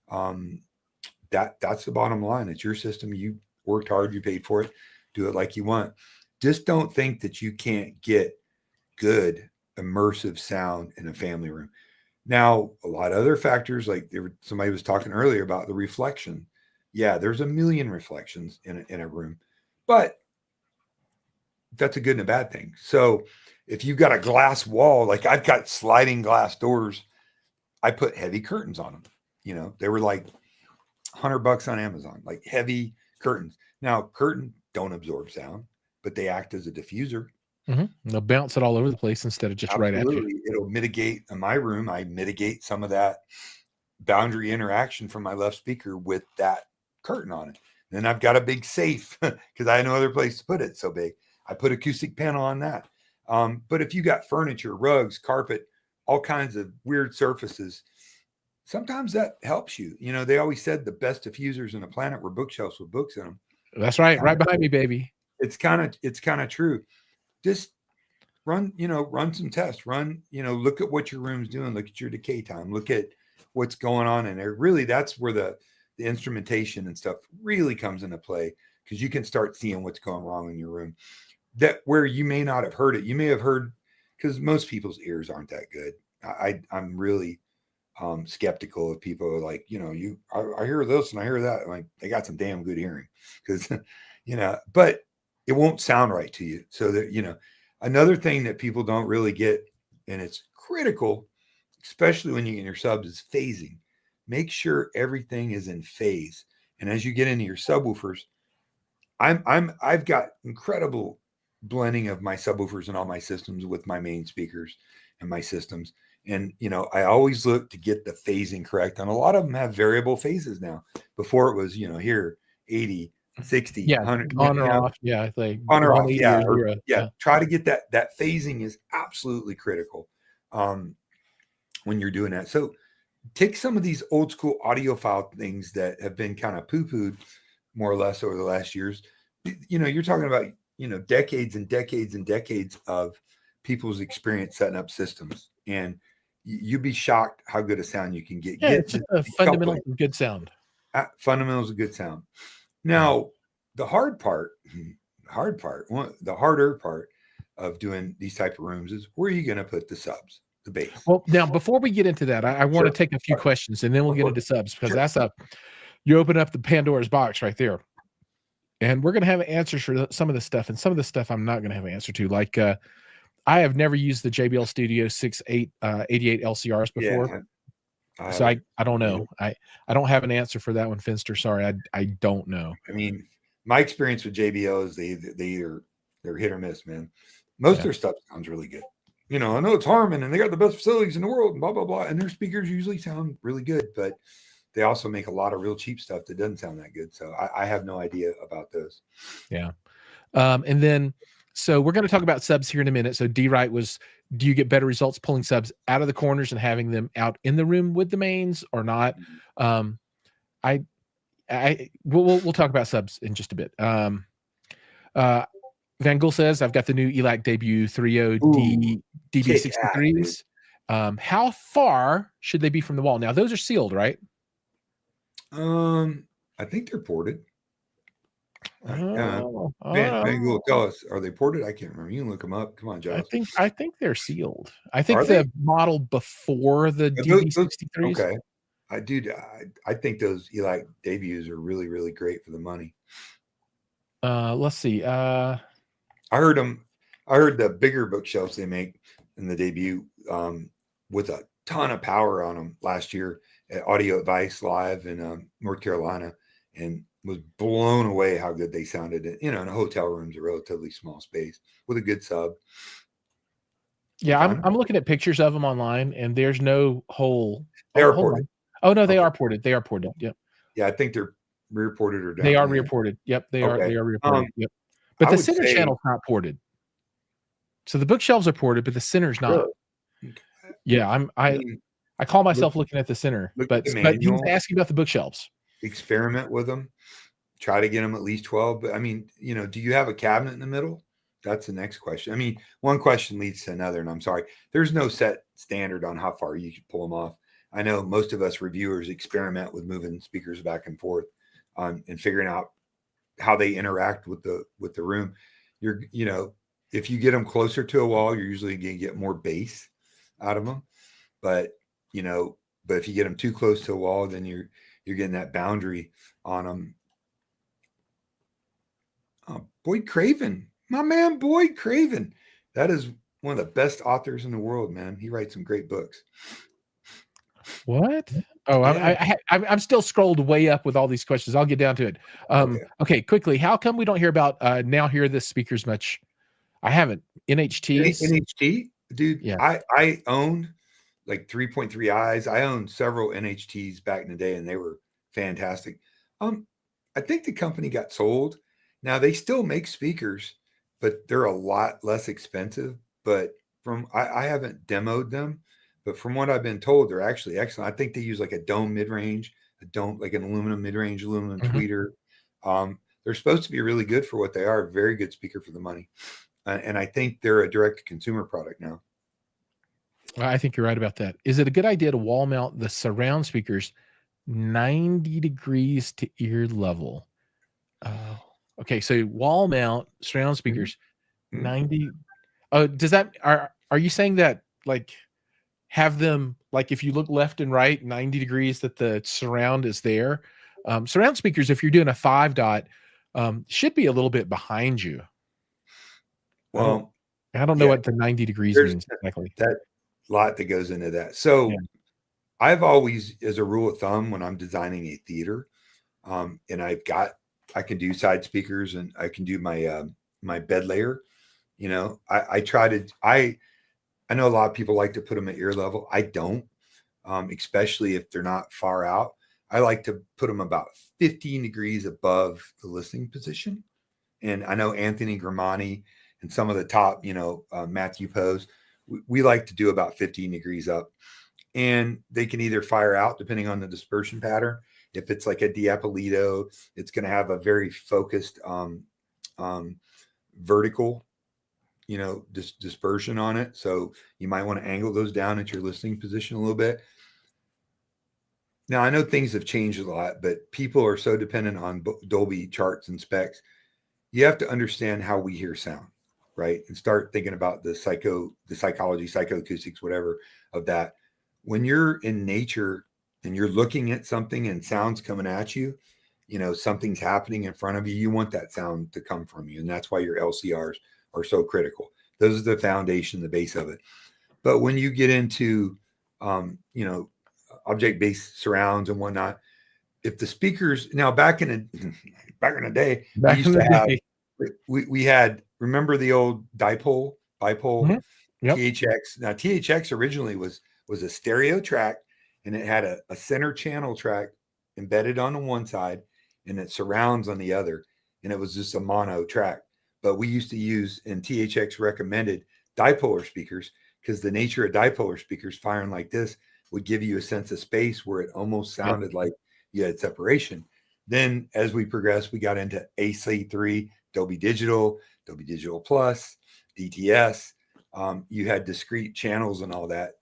That's the bottom line. It's your system. You worked hard, you paid for it. Do it like you want. Just don't think that you can't get good immersive sound in a family room. Now, a lot of other factors, like somebody was talking earlier about the reflection. Yeah, there's a million reflections in a room, but that's a good and a bad thing. So if you've got a glass wall, like I've got sliding glass doors, I put heavy curtains on them. They were like $100 on Amazon, like heavy curtains. Now, curtain don't absorb sound, but they act as a diffuser. They'll bounce it all over the place instead of just right at you. Absolutely. It'll mitigate in my room. I mitigate some of that boundary interaction from my left speaker with that curtain on it. Then I've got a big safe because I had no other place to put it so big. I put acoustic panel on that. But if you got furniture, rugs, carpet, all kinds of weird surfaces, sometimes that helps you. They always said the best diffusers in the planet were bookshelves with books in them. That's right. Right behind me, baby. It's kind of true. Just run some tests, look at what your room's doing, look at your decay time, look at what's going on in there. Really, that's where the instrumentation and stuff really comes into play, because you can start seeing what's going wrong in your room, that where you may not have heard it. You may have heard, because most people's ears aren't that good. I'm really skeptical of people who are like, I hear this and I hear that. I'm like, they got some damn good hearing, because but it won't sound right to you. So that another thing that people don't really get, and it's critical, especially when you get in your subs, is phasing. Make sure everything is in phase. And as you get into your subwoofers, I've got incredible blending of my subwoofers and all my systems with my main speakers and my systems. And I always look to get the phasing correct. And a lot of them have variable phases now. Before it was, here 80, 60, Yeah, 100, on or off. Yeah, like on or off. 180 Yeah. or 0. Yeah. Try to get that phasing is absolutely critical when you're doing that. So take some of these old school audiophile things that have been kind of poo-pooed more or less over the last years. You're talking about, decades and decades and decades of people's experience setting up systems. And you'd be shocked how good a sound you can get. Yeah, it's just a fundamentals of good sound. Fundamentals of good sound. Now, the harder part of doing these type of rooms is where are you going to put the subs, the bass? Well, now before we get into that, I want to take a few questions and then we'll get into subs, because that's you open up the Pandora's box right there. And we're going to have answers for some of the stuff, and some of the stuff I'm not going to have an answer to. Like, I have never used the JBL Studio 688 LCRs before. I So have I don't no idea. know. I don't have an answer for that one, Finster. Sorry, I don't know. I mean, my experience with JBL is they're hit or miss, man. Most of Yeah, their stuff sounds really good. You know, I know it's Harman and they got the best facilities in the world and blah blah blah. And their speakers usually sound really good, but they also make a lot of real cheap stuff that doesn't sound that good. So I have no idea about those. yeah. And then so we're going to talk about subs here in a minute. So D Wright was, do you get better results pulling subs out of the corners and having them out in the room with the mains or not? Um, I we'll talk about subs in just a bit. Uh, Van Gool says, I've got the new ELAC debut 30 Ooh, D kick ass, dude. DB63s. How far should they be from the wall? Now those are sealed, right? I think they're ported. Oh, Van Gogh, oh, tell us, are they ported? I can't remember. You can look them up. Come on, Giles. I think they're sealed. I think Are they? the model before the DB63s. Okay. I think those Eli debuts are really, really great for the money. Let's see. I heard them. I heard the bigger bookshelves they make in the debut with a ton of power on them last year at Audio Advice Live in North Carolina, and was blown away how good they sounded. You know, in a hotel room's a relatively small space with a good sub. You Yeah, find them? I'm looking at pictures of them online, and there's no hole. They Oh, are hold ported. on. Oh no, they Okay. are ported. They are ported. Yep. Yeah, I think they're rear ported or They down. are Yeah. rear ported. Yep, they are Okay. rear ported. Yep. But I the would center say channel's not ported. So the bookshelves are ported, but the center's not. really. Okay. Yeah, I mean, I call look myself looking at the center, look at but the he was manual, asking about the bookshelves. experiment with them, try to get them at least 12. But I mean, you know, do you have a cabinet in the middle? That's the next question. I mean, one question leads to another, and I'm sorry, there's no set standard on how far you can pull them off. I know most of us reviewers experiment with moving speakers back and forth and figuring out how they interact with the room. You know, if you get them closer to a wall, you're usually going to get more bass out of them. But you know, but if you get them too close to a wall, then you're getting that boundary on them. Boyd Craven, my man, Boyd Craven. That is one of the best authors in the world, man. He writes some great books. What? Oh, Yeah. I'm still scrolled way up with all these questions. I'll get down to it. Okay. Okay, quickly. How come we don't hear about now hear this speakers much? I haven't. NHTs. NHT, dude. Yeah. I owned like 3.3 eyes. I owned several NHTs back in the day, and they were fantastic. I think the company got sold. Now they still make speakers, but they're a lot less expensive. But I haven't demoed them, but from what I've been told, they're actually excellent. I think they use like a dome mid range, a dome like an aluminum mid range, aluminum Mhm. tweeter. They're supposed to be really good for what they are. Very good speaker for the money, and I think they're a direct to consumer product now. I think you're right about that. Is it a good idea to wall mount the surround speakers 90 degrees to ear level? Oh, okay. So wall mount surround Mhm, speakers mhm. 90. Oh, does that are you saying that like have them like if you look left and right 90 degrees that the surround is there? Surround speakers, if you're doing a 5 dot, should be a little bit behind you. I don't Well, I don't know yeah, what the 90 degrees there's means exactly. that lot that goes into that. Yeah. So I've always, as a rule of thumb, when I'm designing a theater, and I can do side speakers and I can do my bed layer. You know, I try to I know a lot of people like to put them at ear level. I don't, especially if they're not far out. I like to put them about 15 degrees above the listening position. And I know Anthony Gramani and some of the top, you know, Matthew Pose, we like to do about 15 degrees up. And they can either fire out depending on the dispersion pattern. If it's like a Diapolito, it's going to have a very focused um, vertical, you know, dispersion on it. So you might want to angle those down at your listening position a little bit. Now I know things have changed a lot, but people are so dependent on Dolby charts and specs. You have to understand how we hear sound, right? And start thinking about the psychology, psychoacoustics, whatever of that. When you're in nature and you're looking at something and sounds coming at you, you know, something's happening in front of you, you want that sound to come from you. And that's why your LCRs are so critical. Those are the foundation, the base of it. But when you get into, you know, object-based surrounds and whatnot. If the speakers now back in the day, we Back used in to the have day. we had, remember the old bipole Mhm. Yep. THX. Now THX originally was a stereo track, and it had a center channel track embedded on the one side, and it surrounds on the other, and it was just a mono track. But we used to use, and THX recommended dipolar speakers, because the nature of dipolar speakers firing like this would give you a sense of space where it almost Yep. sounded like you had separation. Then as we progressed, we got into AC3, Dolby Digital, Dolby Digital Plus, DTS. You had discrete channels and all that.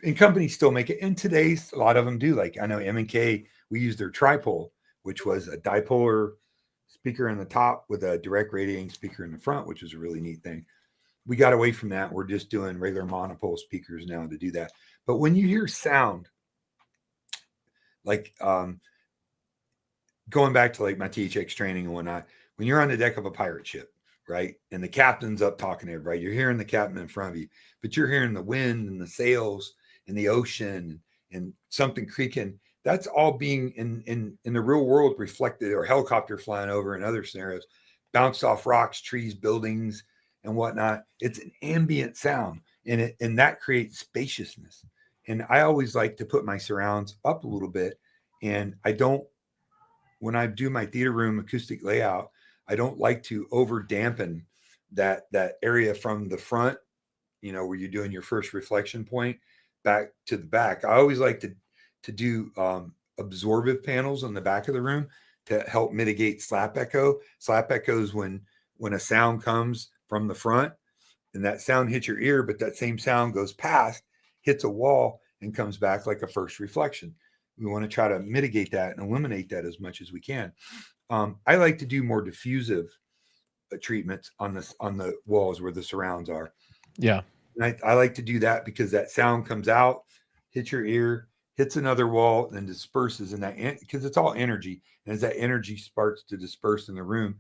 And companies still make it. And today's, a lot of them do. Like I know M&K, we use their tripole, which was a dipolar speaker in the top with a direct radiating speaker in the front, which is a really neat thing. We got away from that. We're just doing regular monopole speakers now to do that. But when you hear sound, like going back to like my THX training and whatnot, when you're on the deck of a pirate ship, right, and the captain's up talking to everybody, you're hearing the captain in front of you, but you're hearing the wind and the sails and the ocean and something creaking. That's all being in the real world reflected, or helicopter flying over in other scenarios, bounced off rocks, trees, buildings, and whatnot. It's an ambient sound, and that creates spaciousness. And I always like to put my surrounds up a little bit, and I don't, when I do my theater room acoustic layout, I don't like to over dampen that area from the front, where you're doing your first reflection point, back to the back. I always like to do absorptive panels on the back of the room to help mitigate slap echo. Slap echo is when a sound comes from the front and that sound hits your ear, but that same sound goes past, hits a wall, and comes back like a first reflection. We want to try to mitigate that and eliminate that as much as we can. I like to do more diffusive treatments on the walls where the surrounds are. Yeah. And I like to do that because that sound comes out, hits your ear, hits another wall, and then disperses in that, because it's all energy. And as that energy starts to disperse in the room,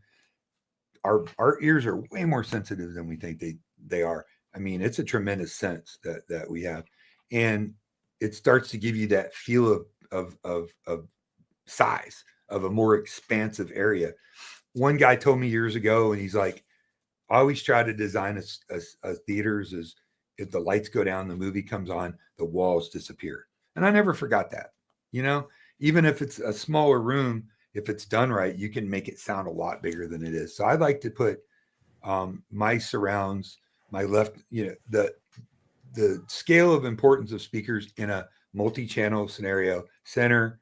our ears are way more sensitive than we think they are. I mean, it's a tremendous sense that we have, and it starts to give you that feel of size, of a more expansive area. One guy told me years ago, and he's like, I always try to design a theaters as, if the lights go down, the movie comes on, the walls disappear. And I never forgot that. Even if it's a smaller room, if it's done right, you can make it sound a lot bigger than it is. So I like to put my surrounds, my left, the scale of importance of speakers in a multi-channel scenario: center,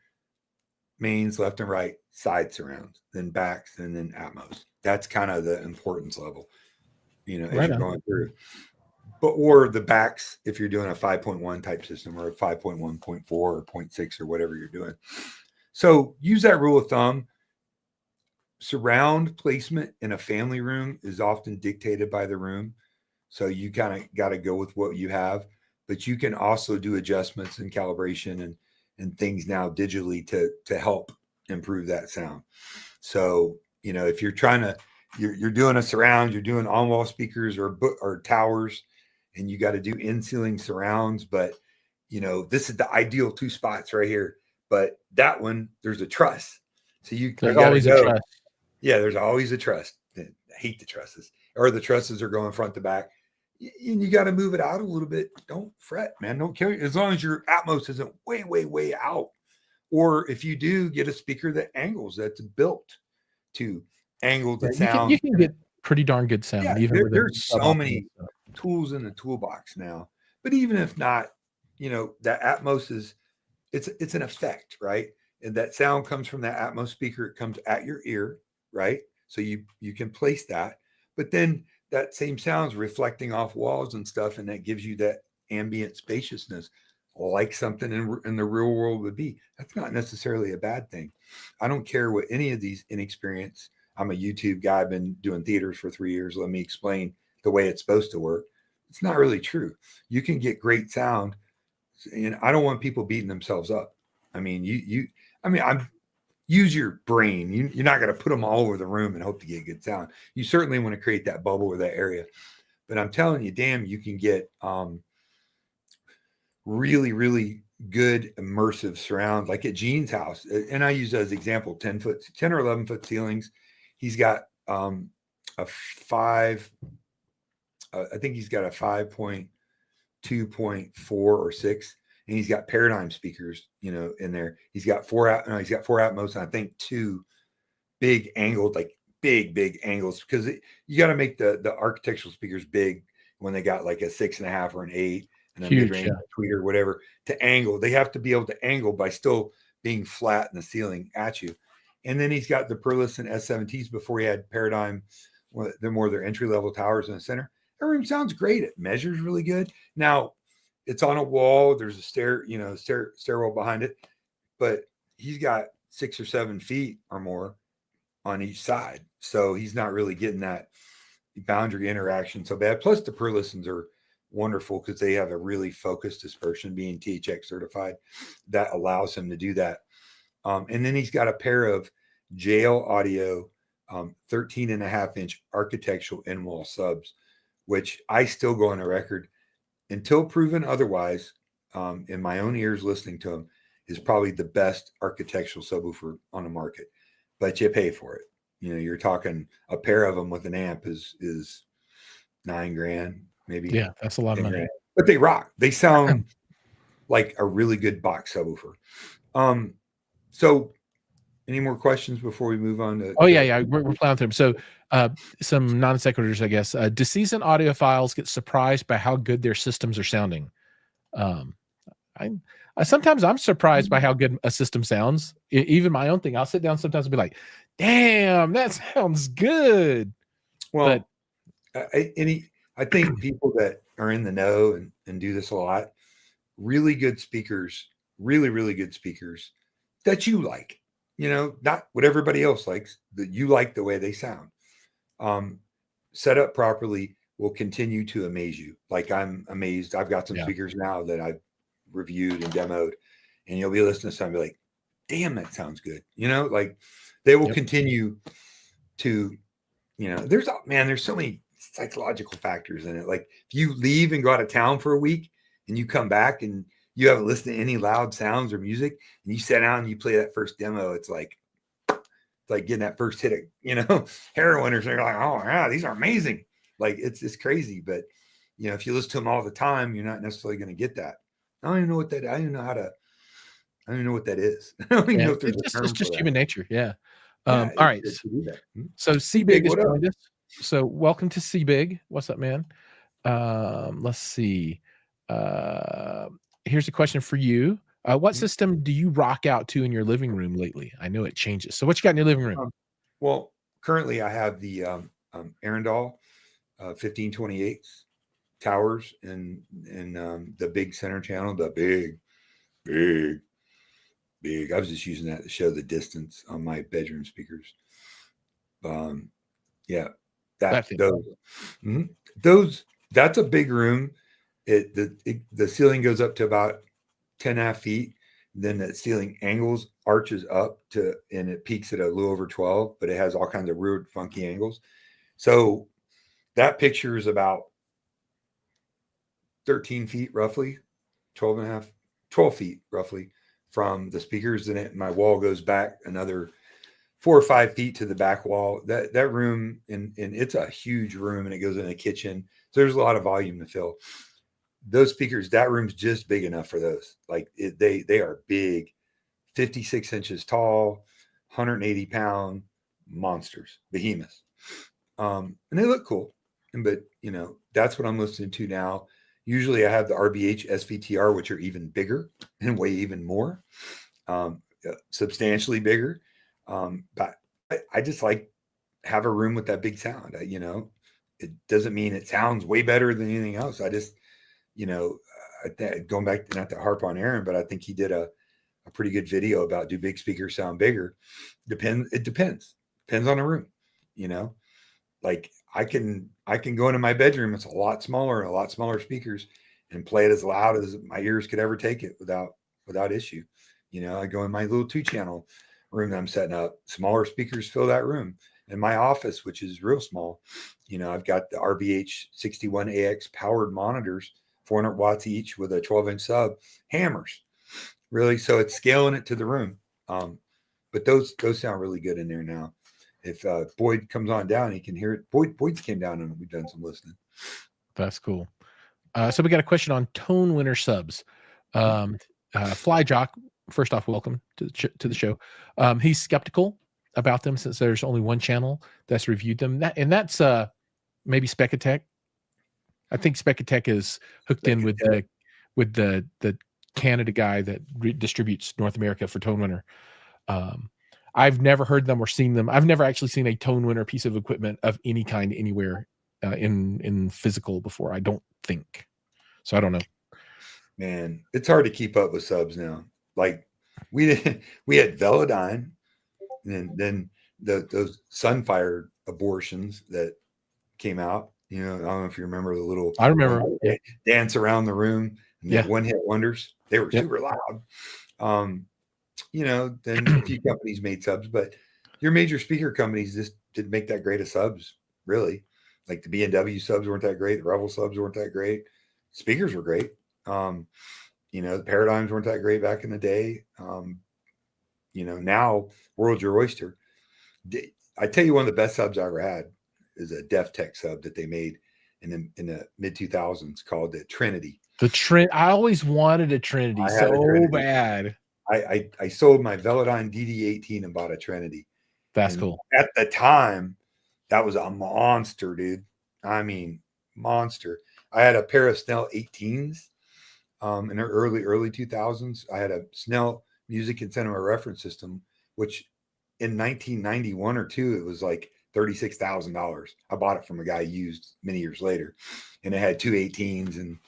mains, left and right, side surrounds, then backs, and then Atmos. That's kind of the importance level, as Right you're on. going through. But, or the backs, if you're doing a 5.1 type system, or a 5.1.4 or 0.6 or whatever you're doing. So use that rule of thumb. Surround placement in a family room is often dictated by the room. So you kind of got to go with what you have, but you can also do adjustments and calibration and things now digitally to help improve that sound. So, if you're trying to, you're doing a surround, you're doing on wall speakers or towers, and you got to do in ceiling surrounds, but this is the ideal two spots right here. But that one, there's a truss. So you There's got to always a go. trust. Yeah, there's always a truss. I hate the trusses, or the trusses are going front to back. And you got to move it out a little bit. Don't fret, man. Don't care. As long as your Atmos isn't way, way, way out. Or if you do, get a speaker that angles, that's built to angle Yeah, the you sound. can get pretty darn good Yeah, sound even with a there's so suboptimal many stuff. tools in the toolbox now. But even if not, that Atmos it's an effect, right? And that sound comes from that Atmos speaker. It comes at your ear, right? So you can place that, but then that same sound's reflecting off walls and stuff, and that gives you that ambient spaciousness, like something in the real world would be. That's not necessarily a bad thing. I don't care what any of these inexperienced. I'm a YouTube guy. I've been doing theaters for 3 years. Let me explain the way it's supposed to work. It's not really true. You can get great sound, and I don't want people beating themselves up. I mean, I'm use your brain. You're not going to put them all over the room and hope to get good sound. You certainly want to create that bubble or that area. But I'm telling you, damn, you can get really, really good immersive surround, like at Gene's house. And I use as example 10 or 11 foot ceilings. He's got a five, I think he's got a 5.2.4 or 6, and he's got paradigm speakers, in there. He's got he's got four Atmos, and I think two big angled, like big angles, because you got to make the architectural speakers big when they got like a 6.5 or an 8 and a Huge, mid-range yeah. tweeter or whatever to angle. They have to be able to angle by still being flat in the ceiling at you. And then he's got the Perlis S7Ts before he had Paradigm. They're more their entry level towers in the center. That room sounds great. It measures really good. Now it's on a wall. There's a stairwell behind it, but he's got 6 or 7 feet or more on each side. So he's not really getting that boundary interaction so bad. Plus the Perlistons are wonderful because they have a really focused dispersion, being THX certified, that allows him to do that. And then he's got a pair of JL Audio 13.5-inch architectural in-wall subs, which I still go on a record until proven otherwise, in my own ears listening to them, is probably the best architectural subwoofer on the market. But you pay for it. You're talking a pair of them with an amp is $9,000, maybe. Yeah, that's a lot of money. $10,000. But they rock. They sound like a really good box subwoofer. So any more questions before we move on to? Yeah. We're plowing through them. So, some non sequiturs, I guess. Do seasoned audiophiles get surprised by how good their systems are sounding? Sometimes I'm surprised by how good a system sounds. Even my own thing, I'll sit down sometimes and be like, "Damn, that sounds good." Well, I think people that are in the know and do this a lot, really good speakers, really good speakers that you like, not what everybody else likes, that you like the way they sound. Set up properly will continue to amaze you. Like I'm amazed. I've got some speakers now that I've reviewed and demoed, and you'll be listening to some and be like, damn, that sounds good. Like they will continue to, there's so many psychological factors in it. Like if you leave and go out of town for a week and you come back and you haven't listened to any loud sounds or music, and you sit down and you play that first demo, it's like getting that first hit of, heroin, or something. Like, oh yeah, these are amazing. Like it's crazy. But if you listen to them all the time, you're not necessarily going to get that. I don't even know what that. I don't even know how to. I don't even know what that is. I don't even know if there's a term it's just human nature. Yeah. Yeah, All right. So C-Big has joined us. So welcome to C-Big. What's up, man? Let's see. Here's a question for you. What system do you rock out to in your living room lately? I know it changes. So what you got in your living room? Well, currently I have the Arundel 1528 towers and the big center channel, the big. I was just using that to show the distance on my bedroom speakers. Yeah, those that's a big room. The ceiling goes up to about 10.5 feet. Then the ceiling angles, arches up and it peaks at a little over 12, but it has all kinds of weird, funky angles. So that picture is about 13 feet, roughly 12 feet, roughly, from the speakers in it. My wall goes back another 4 or 5 feet to the back wall. That room, and it's a huge room, and it goes in a kitchen. So there's a lot of volume to fill. Those speakers, that room's just big enough for those. Like they are big, 56 inches tall, 180-pound monsters, behemoths. And they look cool. But that's what I'm listening to now. Usually I have the RBH SVTR, which are even bigger and weigh even more, substantially bigger. But I just like have a room with that big sound. It doesn't mean it sounds way better than anything else. I just, going back, not to harp on Aaron, but I think he did a pretty good video about, do big speakers sound bigger? It depends on the room. Like I can go into my bedroom. It's a lot smaller speakers, and play it as loud as my ears could ever take it without issue. I go in my little 2-channel room that I'm setting up. Smaller speakers fill that room. In my office, which is real small, I've got the RBH 61AX powered monitors, 400 watts each with a 12-inch sub, hammers. really. So it's scaling it to the room. But those sound really good in there now. If Boyd comes on down, he can hear it. Boyd's came down and we've done some listening. That's cool. So we got a question on tone winner subs. Fly Jock, first off, welcome to the show. He's skeptical about them since there's only one channel that's reviewed them. That's maybe Specatech. I think Specatech is hooked in with the Canada guy that distributes North America for Tone Winner. I've never heard them or seen them. I've never actually seen a Tone Winner piece of equipment of any kind anywhere in physical before. I don't think so. I don't know. Man, it's hard to keep up with subs now. Like we had Velodyne, and then those Sunfire abortions that came out. You know, I don't know if you remember the little. I remember dance around the room and the one hit wonders. They were super loud. You know, then a few companies made subs, but your major speaker companies just didn't make that great of subs, really. Like the B&W subs weren't that great. The Revel subs weren't that great. Speakers were great. You know, the Paradigms weren't that great back in the day. You know, now world's your oyster. I tell you, one of the best subs I ever had is a Def Tech sub that they made in the mid 2000s called the Trinity. I always wanted a Trinity so bad. I sold my Velodyne DD18 and bought a Trinity. That's cool. At the time, that was a monster, dude. I mean, monster. I had a pair of Snell 18s in the early 2000s. I had a Snell Music and Cinema Reference System, which in 1991 or two, it was like $36,000. I bought it from a guy used many years later, and it had two 18s, and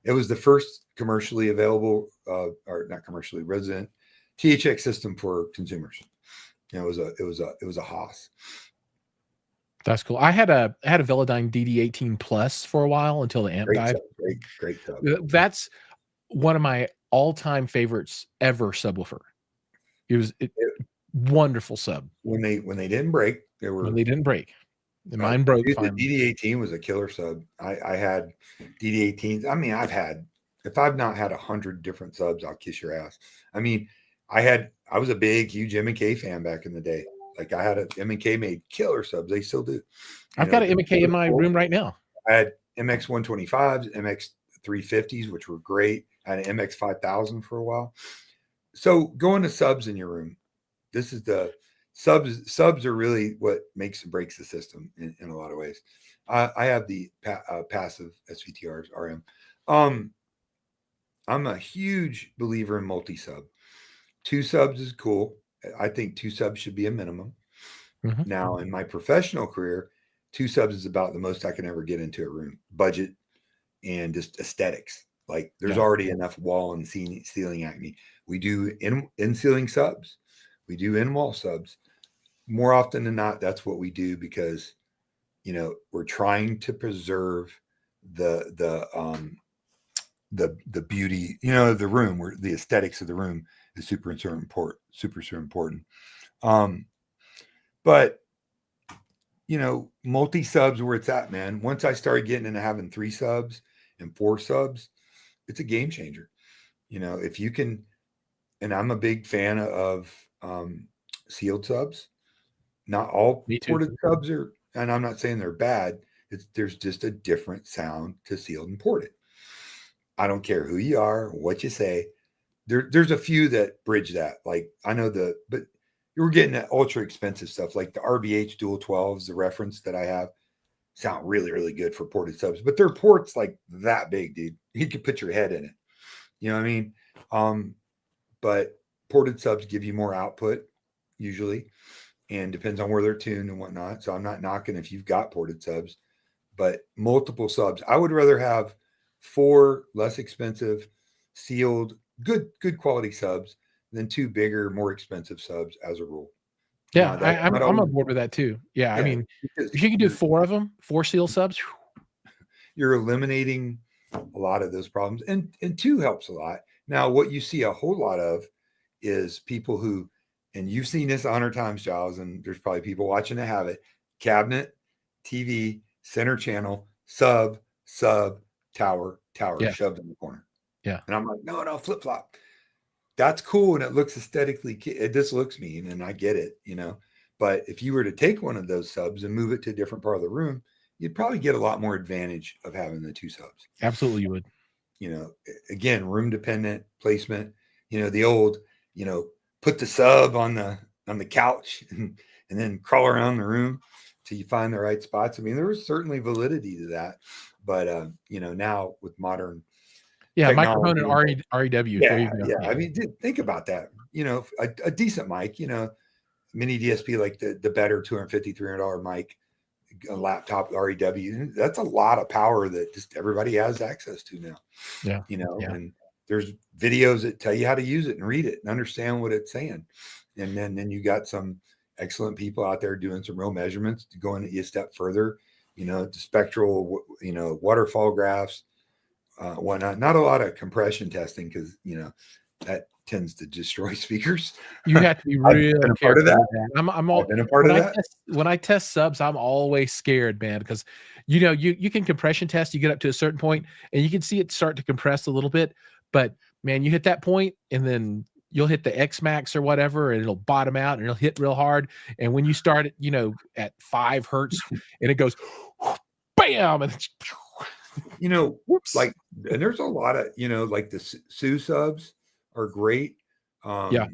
it was the first commercially available, or not commercially, resident THX system for consumers. You know, it was a Haas. That's cool. I had a Velodyne DD18 Plus for a while until the amp died. Great sub. That's one of my all-time favorites ever subwoofer. It was wonderful sub. When they didn't break, when they didn't break. And mine broke. The DD18 was a killer sub. I had DD18s. I mean, if I've not had 100 different subs, I'll kiss your ass. I mean, I was a big, huge M&K fan back in the day. Like I had a M&K made killer subs. They still do. I've got an M&K in my room right now. I had MX 125s, MX 350s, which were great. I had an MX 5000 for a while. So going to subs in your room, this is the subs are really what makes and breaks the system in a lot of ways. I have the passive SVTRs RM. I'm a huge believer in multi-sub. 2 subs is cool. I think 2 subs should be a minimum. Mm-hmm. Now, in my professional career, 2 subs is about the most I can ever get into a room. Budget and just aesthetics. Like there's already enough wall and ceiling acme. We do in ceiling subs. We do in wall subs. More often than not, that's what we do because, you know, we're trying to preserve the beauty, you know, of the room, where the aesthetics of the room is super important. But you know, multi subs where it's at, man. Once I started getting into having 3 subs and 4 subs, it's a game changer. You know, if you can, and I'm a big fan of sealed subs. Not all ported subs are, and I'm not saying they're bad. There's just a different sound to sealed and ported. I don't care who you are, what you say. There's a few that bridge that. Like I know but you were getting that ultra expensive stuff, like the RBH Dual 12s, the reference that I have, sound really, really good for ported subs. But their port's like that big, dude. You could put your head in it. You know what I mean? But ported subs give you more output usually, and depends on where they're tuned and whatnot. So I'm not knocking if you've got ported subs, but multiple subs. I would rather have 4 less expensive, sealed, good quality subs than 2 bigger, more expensive subs as a rule. Yeah, I'm on board with that too. Yeah, I mean, if you can do 4 of them, 4 seal subs, you're eliminating a lot of those problems, and 2 helps a lot. Now, what you see a whole lot of is people who, and you've seen this 100 times, Giles, and there's probably people watching that have it: cabinet, TV, center channel, sub, tower, shoved in the corner. Yeah. And I'm like, no, flip flop. that's cool and it looks aesthetically, it just looks mean and I get it, but if you were to take one of those subs and move it to a different part of the room, you'd probably get a lot more advantage of having the two subs. Absolutely, you would. Again, room dependent placement, the old, put the sub on the couch and then crawl around the room till you find the right spots. I mean, there was certainly validity to that, but now with modern microphone and technology, REW. There you go. yeah. I mean, think about that. A decent mic, mini DSP, like the better $250, $300 mic, a laptop REW. That's a lot of power that just everybody has access to now. Yeah. And there's videos that tell you how to use it and read it and understand what it's saying. And then you got some excellent people out there doing some real measurements, going a step further, the spectral, waterfall graphs, whatnot. Not a lot of compression testing because, that tends to destroy speakers. You have to be real careful. I've been a part of that. When I test subs, I'm always scared, man, because you can compression test. You get up to a certain point, and you can see it start to compress a little bit. But man, you hit that point, and then you'll hit the X max or whatever, and it'll bottom out, and it'll hit real hard. And when you start it, at 5 hertz, and it goes, bam, and whoops. Like, and there's a lot of like the Sue subs are great. The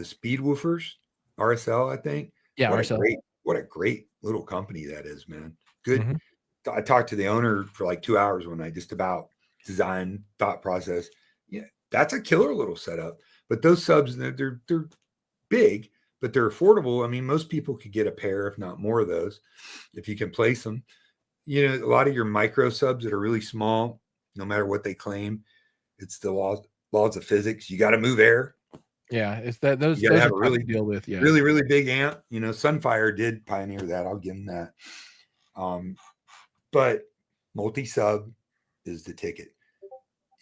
speed woofers, RSL, I think. Yeah, RSL. What a great little company that is, man. Good. Mm-hmm. I talked to the owner for like 2 hours when I just about design thought process. Yeah, that's a killer little setup. But those subs, they're big, but they're affordable. I mean, most people could get a pair, if not more of those, if you can place them. A lot of your micro subs that are really small, no matter what they claim, it's the laws of physics. You got to move air. Yeah, it's that those are really to deal with. Yeah, really, really big amp. Sunfire did pioneer that. I'll give them that. But multi sub is the ticket.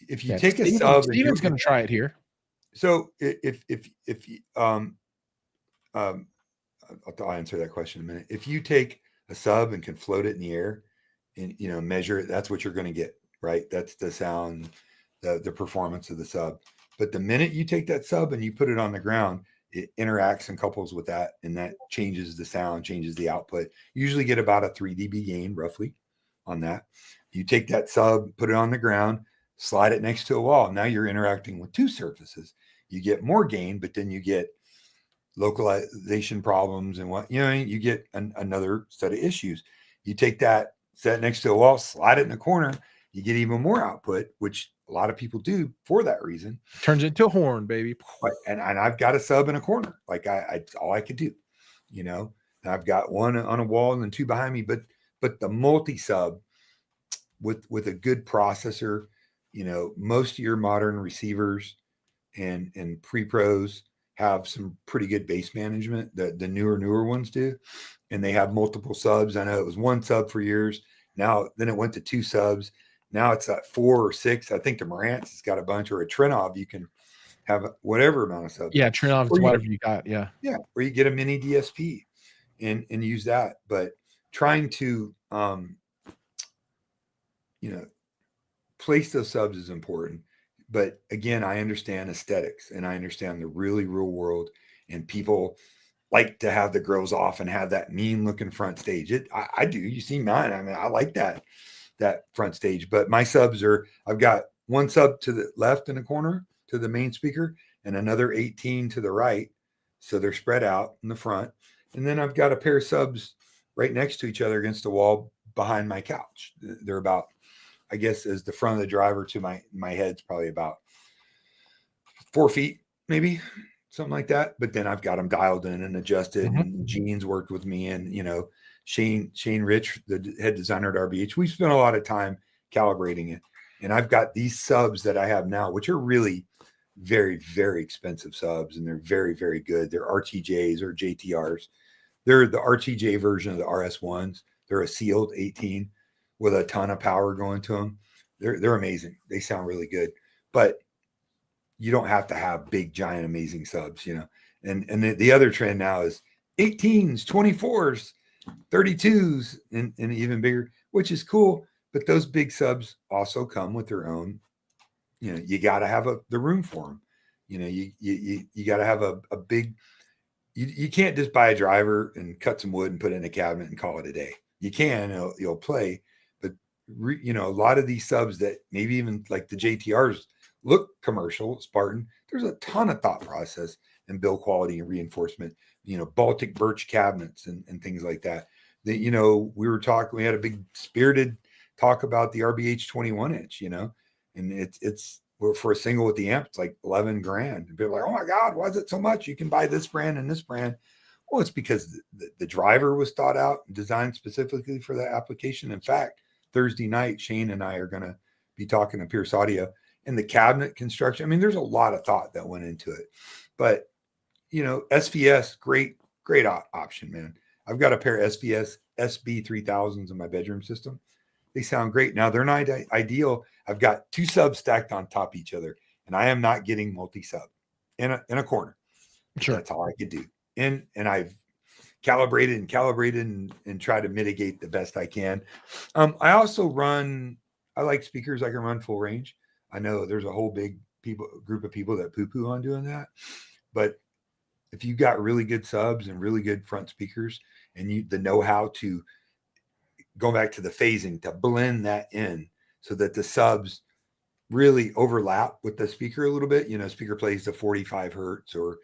If you take a sub, Steven's going to try it here. So if I'll answer that question in a minute. If you take a sub and can float it in the air and measure it, that's what you're going to get, right? That's the sound, the performance of the sub. But the minute you take that sub and you put it on the ground, it interacts and couples with that, and that changes the sound, changes the output. You usually get about a 3 dB gain roughly on that. You take that sub, put it on the ground, slide it next to a wall. Now you're interacting with two surfaces. You get more gain, but then you get localization problems and you get another set of issues. You take that, set it next to a wall, slide it in a corner, you get even more output, which a lot of people do for that reason. Turns into a horn, baby. And I've got a sub in a corner. Like it's all I could do, and I've got one on a wall and then two behind me, but the multi sub with a good processor, most of your modern receivers and pre-pros have some pretty good bass management. The newer ones do, and they have multiple subs. I know it was one sub for years. Then it went to 2 subs. Now it's at 4 or 6. I think the Marantz has got a bunch, or a Trinov. You can have whatever amount of subs. Yeah, Trinov is whatever you got. Yeah. Yeah. Or you get a mini DSP and use that. But trying to, place those subs is important. But again, I understand aesthetics and I understand the really real world, and people like to have the grills off and have that mean looking front stage. I do. You see mine. I mean, I like that front stage, but my subs I've got one sub to the left in the corner to the main speaker and another 18 to the right. So they're spread out in the front. And then I've got a pair of subs right next to each other against the wall behind my couch. They're about, I guess, as the front of the driver to my head's probably about 4 feet, maybe something like that. But then I've got them dialed in and adjusted. Mm-hmm. And Gene's worked with me, and Shane Rich, the head designer at RBH. We spent a lot of time calibrating it, and I've got these subs that I have now, which are really very, very expensive subs, and they're very, very good. They're RTJs or JTRs. They're the RTJ version of the RS1s. They're a sealed 18 with a ton of power going to them. They're amazing. They sound really good, but you don't have to have big, giant, amazing subs, And the other trend now is 18s, 24s, 32s, and even bigger, which is cool. But those big subs also come with their own, you got to have the room for them. You got to have a big. You can't just buy a driver and cut some wood and put it in a cabinet and call it a day. You can, you'll play, but a lot of these subs that maybe even like the JTRs look commercial, Spartan. There's a ton of thought process and build quality and reinforcement. Baltic birch cabinets and things like that. That we had a big spirited talk about the RBH 21 inch. And it's for a single with the amp, it's like 11 grand. And people are like, oh my God, why is it so much? You can buy this brand and this brand. Well, it's because the driver was thought out and designed specifically for that application. In fact, Thursday night, Shane and I are going to be talking to Pierce Audio and the cabinet construction. I mean, there's a lot of thought that went into it. But, SVS, great option, man. I've got a pair of SVS SB3000s in my bedroom system. They sound great. Now, they're not ideal. I've got two subs stacked on top of each other, and I am not getting multi-sub in a corner. Sure. That's all I could do. And I've calibrated and try to mitigate the best I can. I also I like speakers I can run full range. I know there's a whole big group of people that poo-poo on doing that. But if you got really good subs and really good front speakers and the know-how to go back to the phasing to blend that in so that the subs really overlap with the speaker a little bit, speaker plays to 45 hertz or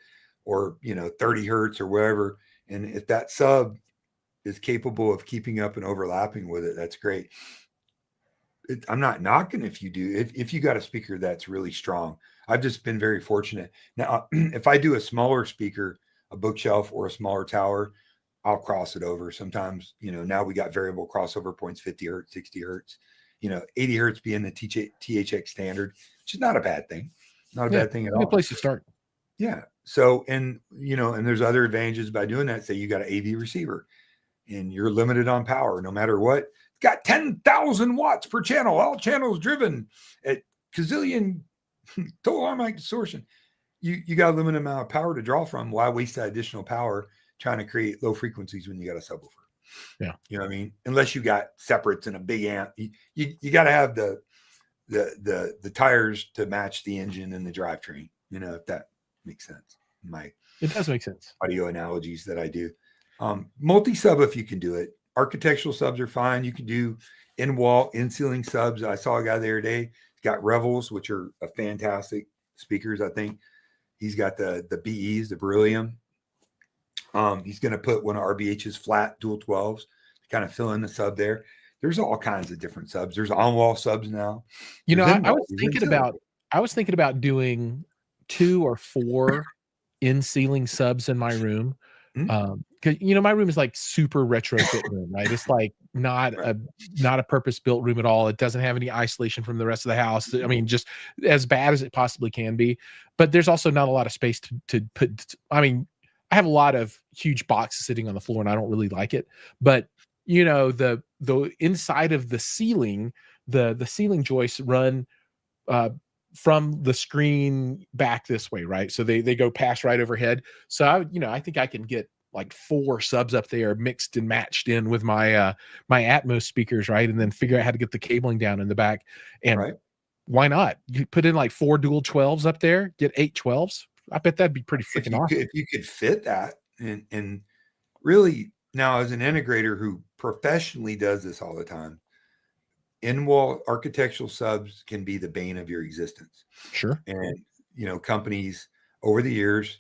30 hertz or wherever. And if that sub is capable of keeping up and overlapping with it, that's great. I'm not knocking if you do, if you got a speaker that's really strong. I've just been very fortunate. Now, if I do a smaller speaker, a bookshelf or a smaller tower, I'll cross it over. Sometimes, now we got variable crossover points, 50 hertz, 60 hertz, 80 hertz being the THX standard, which is not a bad thing. Not a bad thing at all. Good place to start. Yeah. So, and there's other advantages by doing that. Say you got an AV receiver and you're limited on power, no matter what. It's got 10,000 watts per channel, all channels driven at gazillion total harmonic distortion. You got a limited amount of power to draw from. Why waste that additional power trying to create low frequencies when you got a subwoofer? Yeah. You know what I mean? Unless you got separates and a big amp, you got to have the tires to match the engine and the drivetrain, if that makes sense. It does make sense. Audio analogies that I do. Multi-sub, if you can do it. Architectural subs are fine. You can do in-wall, in-ceiling subs. I saw a guy the other day. He's got Revels, which are a fantastic speakers, I think. He's got the BEs, the Beryllium. He's going to put one of RBH's flat dual 12s to kind of fill in the sub there. There's all kinds of different subs. There's on-wall subs now. I was thinking about doing 2 or 4 in-ceiling subs in my room. Because my room is like super retrofit room, right? It's like not a purpose-built room at all. It doesn't have any isolation from the rest of the house. I mean, just as bad as it possibly can be. But there's also not a lot of space to put. I mean, I have a lot of huge boxes sitting on the floor, and I don't really like it. But the inside of the ceiling, the ceiling joists run from the screen back this way, right? So they go past right overhead. So I think I can get like 4 subs up there mixed and matched in with my my Atmos speakers, right? And then figure out how to get the cabling down in the back. And why not? You put in like 4 dual 12s up there, get 8 12s. I bet that'd be pretty freaking awesome. If you could fit that and really now as an integrator who professionally does this all the time, in-wall architectural subs can be the bane of your existence. Sure. And, companies over the years,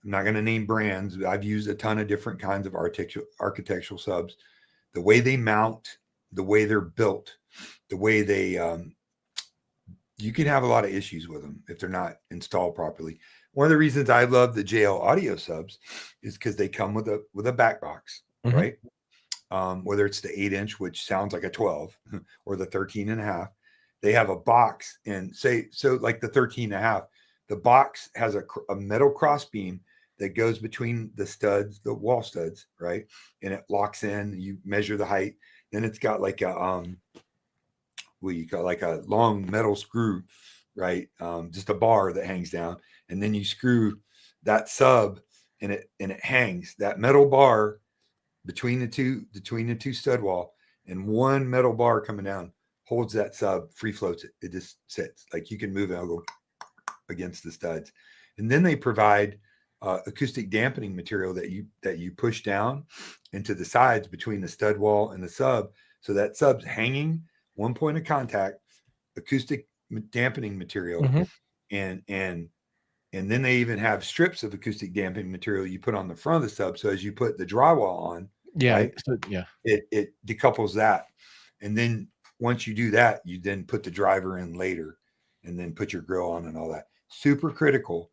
I'm not going to name brands, but I've used a ton of different kinds of architectural subs. The way they mount, the way they're built, the way they, you can have a lot of issues with them if they're not installed properly. One of the reasons I love the JL audio subs is because they come with a back box, right? Whether it's the 8-inch, which sounds like a 12, or the 13.5, they have a box. And like the 13.5, the box has a metal cross beam that goes between the studs, the wall studs, right? And it locks in. You measure the height. Then it's got like a like a long metal screw, right? Just a bar that hangs down, and then you screw that sub, and it hangs. That metal bar between the two stud wall and one metal bar coming down holds that sub, free floats it. It just sits. Like you can move it, it'll go against the studs. And then they provide acoustic dampening material that you push down into the sides between the stud wall and the sub, so that sub's hanging one point of contact, acoustic dampening material, Mm-hmm. and then they even have strips of acoustic dampening material you put on the front of the sub. So as you put the drywall on, Yeah. right, So, yeah. it decouples that, and then once you do that, you then put the driver in later, and then put your grill on and all that. Super critical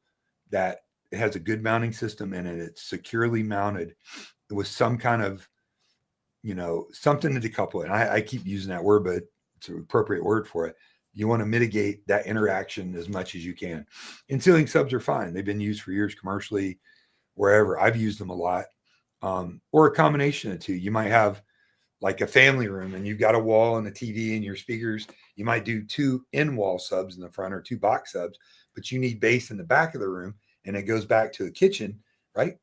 that it has a good mounting system in it. It's securely mounted with some kind of, something to decouple it. And I keep using that word, but it's an appropriate word for it. You want to mitigate that interaction as much as you can. And ceiling subs are fine. They've been used for years commercially, wherever. I've used them a lot. Or a combination of two. You might have like a family room and you've got a wall and a TV and your speakers. You might do 2 in-wall subs in the front or 2 box subs, but you need bass in the back of the room, and it goes back to the kitchen, right?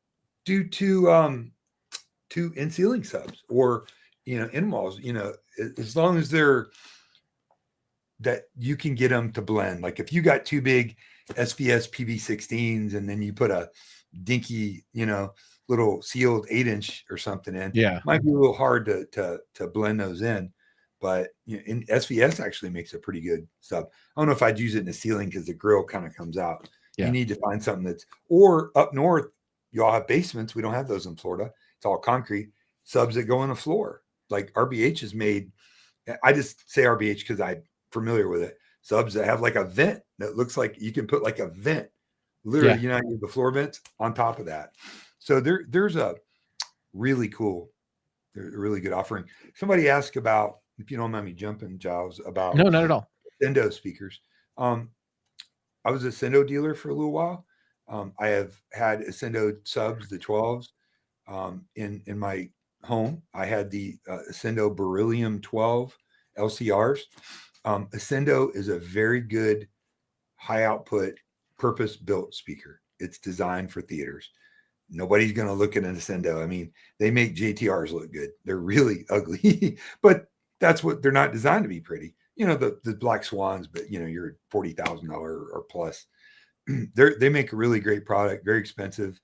Do 2 in-ceiling subs, or in-walls, as long as they're that you can get them to blend. Like if you got 2 big SVS PV16s and then you put a dinky, little sealed 8-inch or something in, Yeah. might be a little hard to blend those in. But in SVS actually makes a pretty good sub. I don't know if I'd use it in the ceiling because the grill kind of comes out. Yeah. You need to find something that's, or up north, you all have basements. We don't have those in Florida. It's all concrete subs that go on the floor. Like RBH is made. I just say RBH because I'm familiar with it. Subs that have like a vent that looks like you can put like a vent, literally, Yeah. the floor vents on top of that. So there's a really cool, a really good offering. Somebody asked about, if you don't mind me jumping, Giles, about No, not at all. Sendo speakers. I was a Sendo dealer for a little while. I have had Sendo subs, the 12s, in my home. I had the Sendo Beryllium 12 LCRs. Ascendo is a very good high output, purpose built speaker. It's designed for theaters. Nobody's going to look at an Ascendo. I mean, they make JTRs look good. They're really ugly, but that's what they're not designed to be pretty. The Black Swans, but you're $40,000 or plus. They make a really great product, very expensive,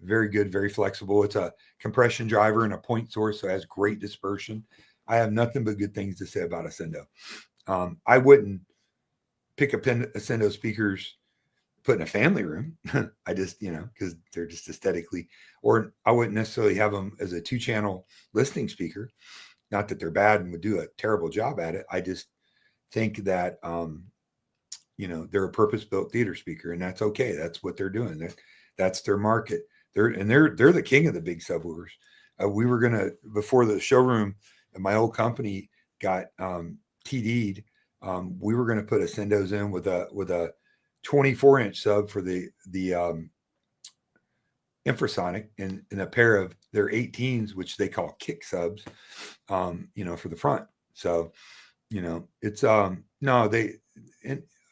very good, very flexible. It's a compression driver and a point source, so it has great dispersion. I have nothing but good things to say about Ascendo. I wouldn't pick up Ascendo speakers, put in a family room. I just, because they're just aesthetically, or I wouldn't necessarily have them as a 2-channel listening speaker. Not that they're bad and would do a terrible job at it. I just think that, they're a purpose-built theater speaker, and that's okay. That's what they're doing. That's their market. They're the king of the big subwoofers. We were gonna, before the showroom at my old company got TD'd, we were gonna put Ascendos in with a 24-inch sub for the infrasonic, and a pair of their 18s, which they call kick subs, for the front. So, it's no,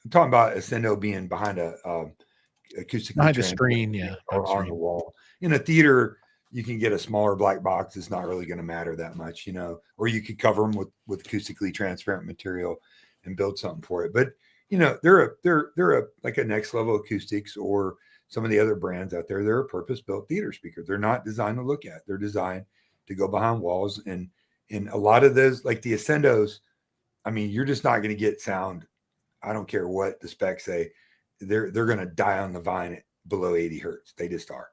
I'm talking about Ascendo being behind a acoustically Behind the screen, yeah. or on the wall. In a theater, you can get a smaller black box. It's not really going to matter that much, or you could cover them with acoustically transparent material and build something for it. But they're a like a Next Level Acoustics or some of the other brands out there. They're a purpose-built theater speaker. They're not designed to look at. They're designed to go behind walls. And a lot of those, like the Ascendos, I mean, you're just not going to get sound. I don't care what the specs say. They're going to die on the vine at below 80 hertz. They just are.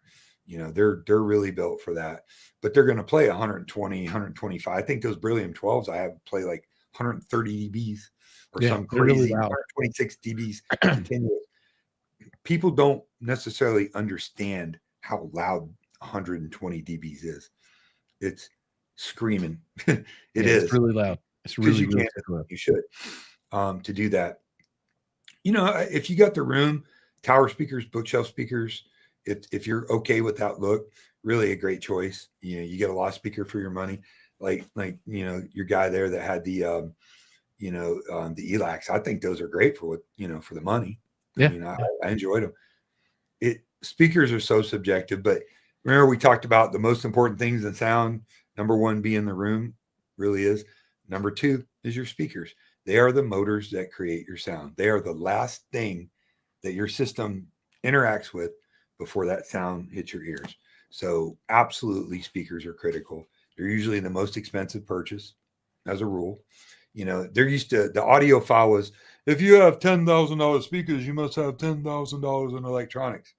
They're really built for that. But they're going to play 120, 125. I think those Beryllium 12s I have play like 130 dBs or some crazy, really 126 dBs continuous. People don't necessarily understand how loud 120 dBs is. It's screaming. It's really loud. It's really, really loud. You should to do that. If you got the room, tower speakers, bookshelf speakers, if you're okay with that look, really a great choice. You get a lot of speaker for your money. Like your guy there that had the the Elax. I think those are great for for the money. Yeah. I mean, I enjoyed them. Speakers are so subjective, but remember we talked about the most important things in sound. Number 1 being the room, really is. Number 2 is your speakers. They are the motors that create your sound. They are the last thing that your system interacts with before that sound hits your ears. So absolutely speakers are critical. They're usually the most expensive purchase as a rule. They're used to the audio file was if you have $10,000 speakers, you must have $10,000 in electronics.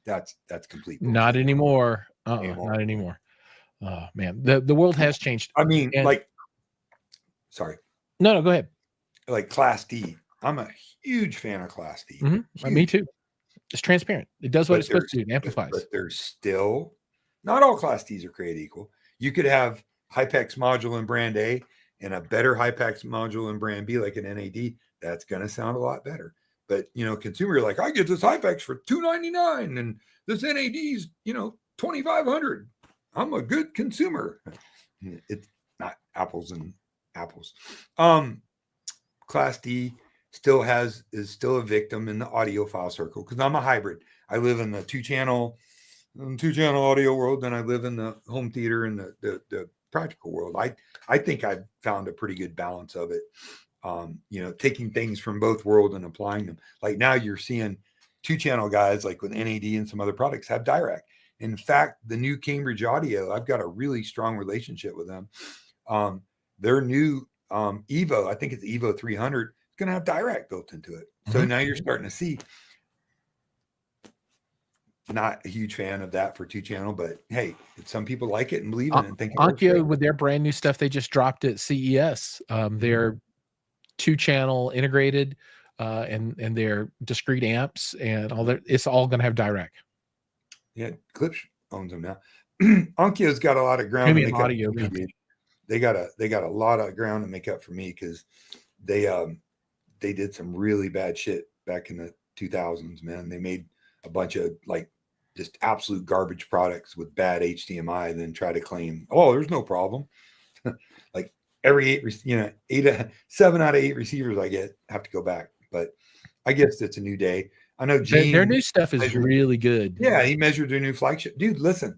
That's complete Not bullshit anymore. anymore. Not anymore. Oh man, the world has changed. I mean, And sorry, no, go ahead. like Class D. I'm a huge fan of Class D. Me Huge. too. It's transparent. It does what But it's supposed to do. It but amplifies. there's still not all Class Ds are created equal. You could have Hypex module in brand A and a better Hypex module in brand B, like an NAD. That's going to sound a lot better. But consumer, like, I get this Hypex for $299 and this NAD's $2,500. I'm a good consumer. It's not apples and apples. Class D is still a victim in the audiophile circle because I'm a hybrid. I live in the two-channel audio world, then I live in the home theater and the practical world. I think I've found a pretty good balance of it. Taking things from both worlds and applying them. Like now you're seeing two-channel guys like with NAD and some other products have direct. In fact, the new Cambridge Audio, I've got a really strong relationship with them. Their new Evo, I think it's Evo 300, it's going to have direct built into it. So now you're starting to see. Not a huge fan of that for two-channel, but hey, some people like it and believe in it and think it works Onkyo with their brand new stuff they just dropped at CES. They're two-channel integrated and their discrete amps and all that. It's all going to have direct. Yeah, Klipsch owns them now. Onkyo's got a lot of ground to make up for me, dude. They got a lot of ground to make up for me because they did some really bad shit back in the 2000s, man. They made a bunch of like just absolute garbage products with bad HDMI, and then try to claim, oh, there's no problem. Like every 7 out of 8 receivers I get have to go back. But I guess it's a new day. I know Gene, their new stuff is really good. Yeah, he measured their new flagship. Dude, listen.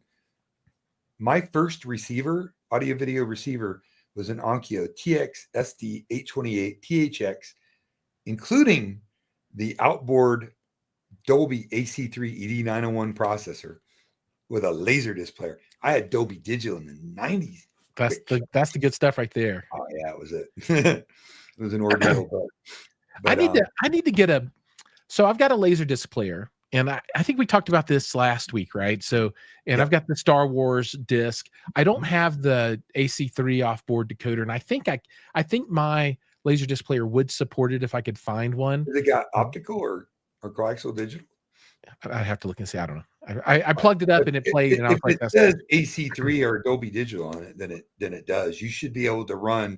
My first receiver, audio video receiver, was an Onkyo TX SD 828 THX, including the outboard Dolby AC3 ED901 processor with a Laserdisc player. I had Dolby Digital in the 90s. That's the good stuff right there. Oh yeah, it was it. It was an ordeal. But I need to get so I've got a Laserdisc player, and I think we talked about this last week, right? So, and I've got the Star Wars disc. I don't have the AC3 offboard decoder, and I think my Laserdisc player would support it if I could find one. Has it got optical or coaxial digital? I'd have to look and see. I don't know. I plugged it up and it played, and I was like, "If it says AC3 or Dolby Digital on it, then it does. You should be able to run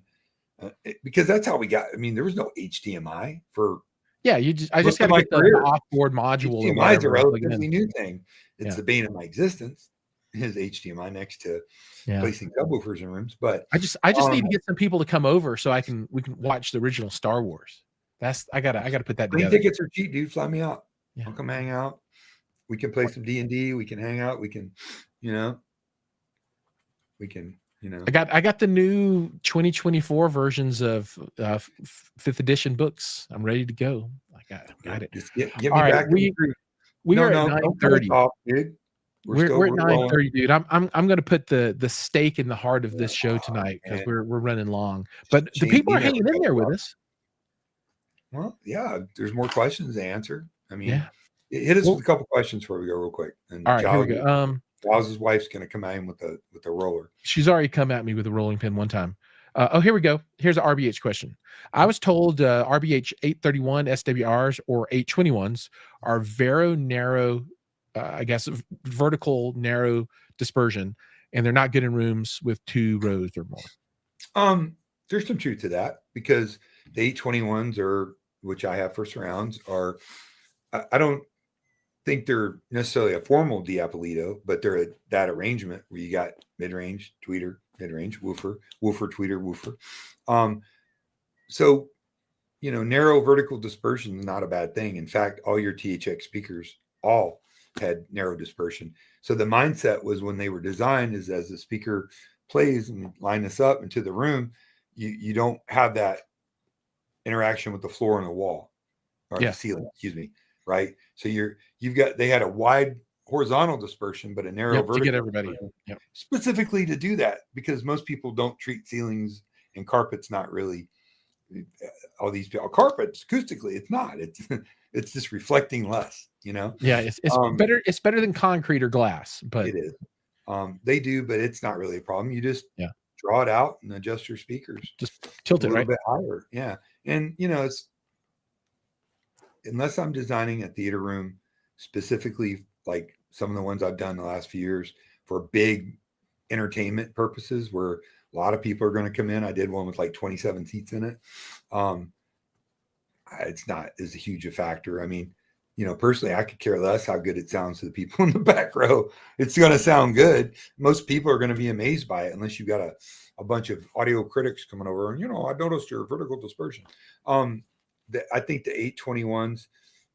because that's how we got. I mean, there was no HDMI for. Yeah, I just got to get the off-board module. HDMI is a relatively new thing. It's the bane of my existence. Is HDMI next to placing subwoofers in rooms? But I just need to get some people to come over so we can watch the original Star Wars. I gotta put that together. Tickets are cheap, dude. Fly me out. Yeah. I'll come hang out. We can play some D&D. We can hang out. We can, I got the new 2024 versions of 5th edition books. I'm ready to go. I got it. Just get me back. We are at 9:30. Dude. We're at 9:30, dude. I'm going to put the stake in the heart of this show tonight because we're running long. But the people are hanging in there with us. Well, yeah, there's more questions to answer. I mean, hit us with a couple questions before we go real quick. And all right, here we go. Giles' wife's going to come at him with a roller. She's already come at me with a rolling pin one time. Here we go. Here's an RBH question. I was told RBH 831 SWRs or 821s are very narrow, vertical narrow dispersion, and they're not good in rooms with 2 rows or more. There's some truth to that because the 821s are, which I have for surrounds, are I don't think they're necessarily a formal Diapolito, but they're that arrangement where you got mid-range, tweeter, mid-range, woofer, tweeter, woofer. So, narrow vertical dispersion is not a bad thing. In fact, all your THX speakers all had narrow dispersion. So the mindset was when they were designed is as the speaker plays and line this up into the room, you don't have that interaction with the floor and the wall or the Yeah. ceiling, excuse me, right? So they had a wide horizontal dispersion, but a narrow Yep. To get vertical everybody. dispersion, Yep. specifically to do that because most people don't treat ceilings and carpets not really all these people carpets acoustically. It's not. It's just reflecting less. Yeah. It's Um, better. It's better than concrete or glass, but it is. They do, but it's not really a problem. You just yeah, draw it out and adjust your speakers just tilt a it little right. bit higher. Yeah, and it's unless I'm designing a theater room specifically, like some of the ones I've done the last few years for big entertainment purposes, where a lot of people are going to come in. I did one with like 27 seats in it. Um, it's not as huge a factor. I mean, personally, I could care less how good it sounds to the people in the back row. It's going to sound good. Most people are going to be amazed by it, unless you got a bunch of audio critics coming over and, I noticed your vertical dispersion. I think the 821s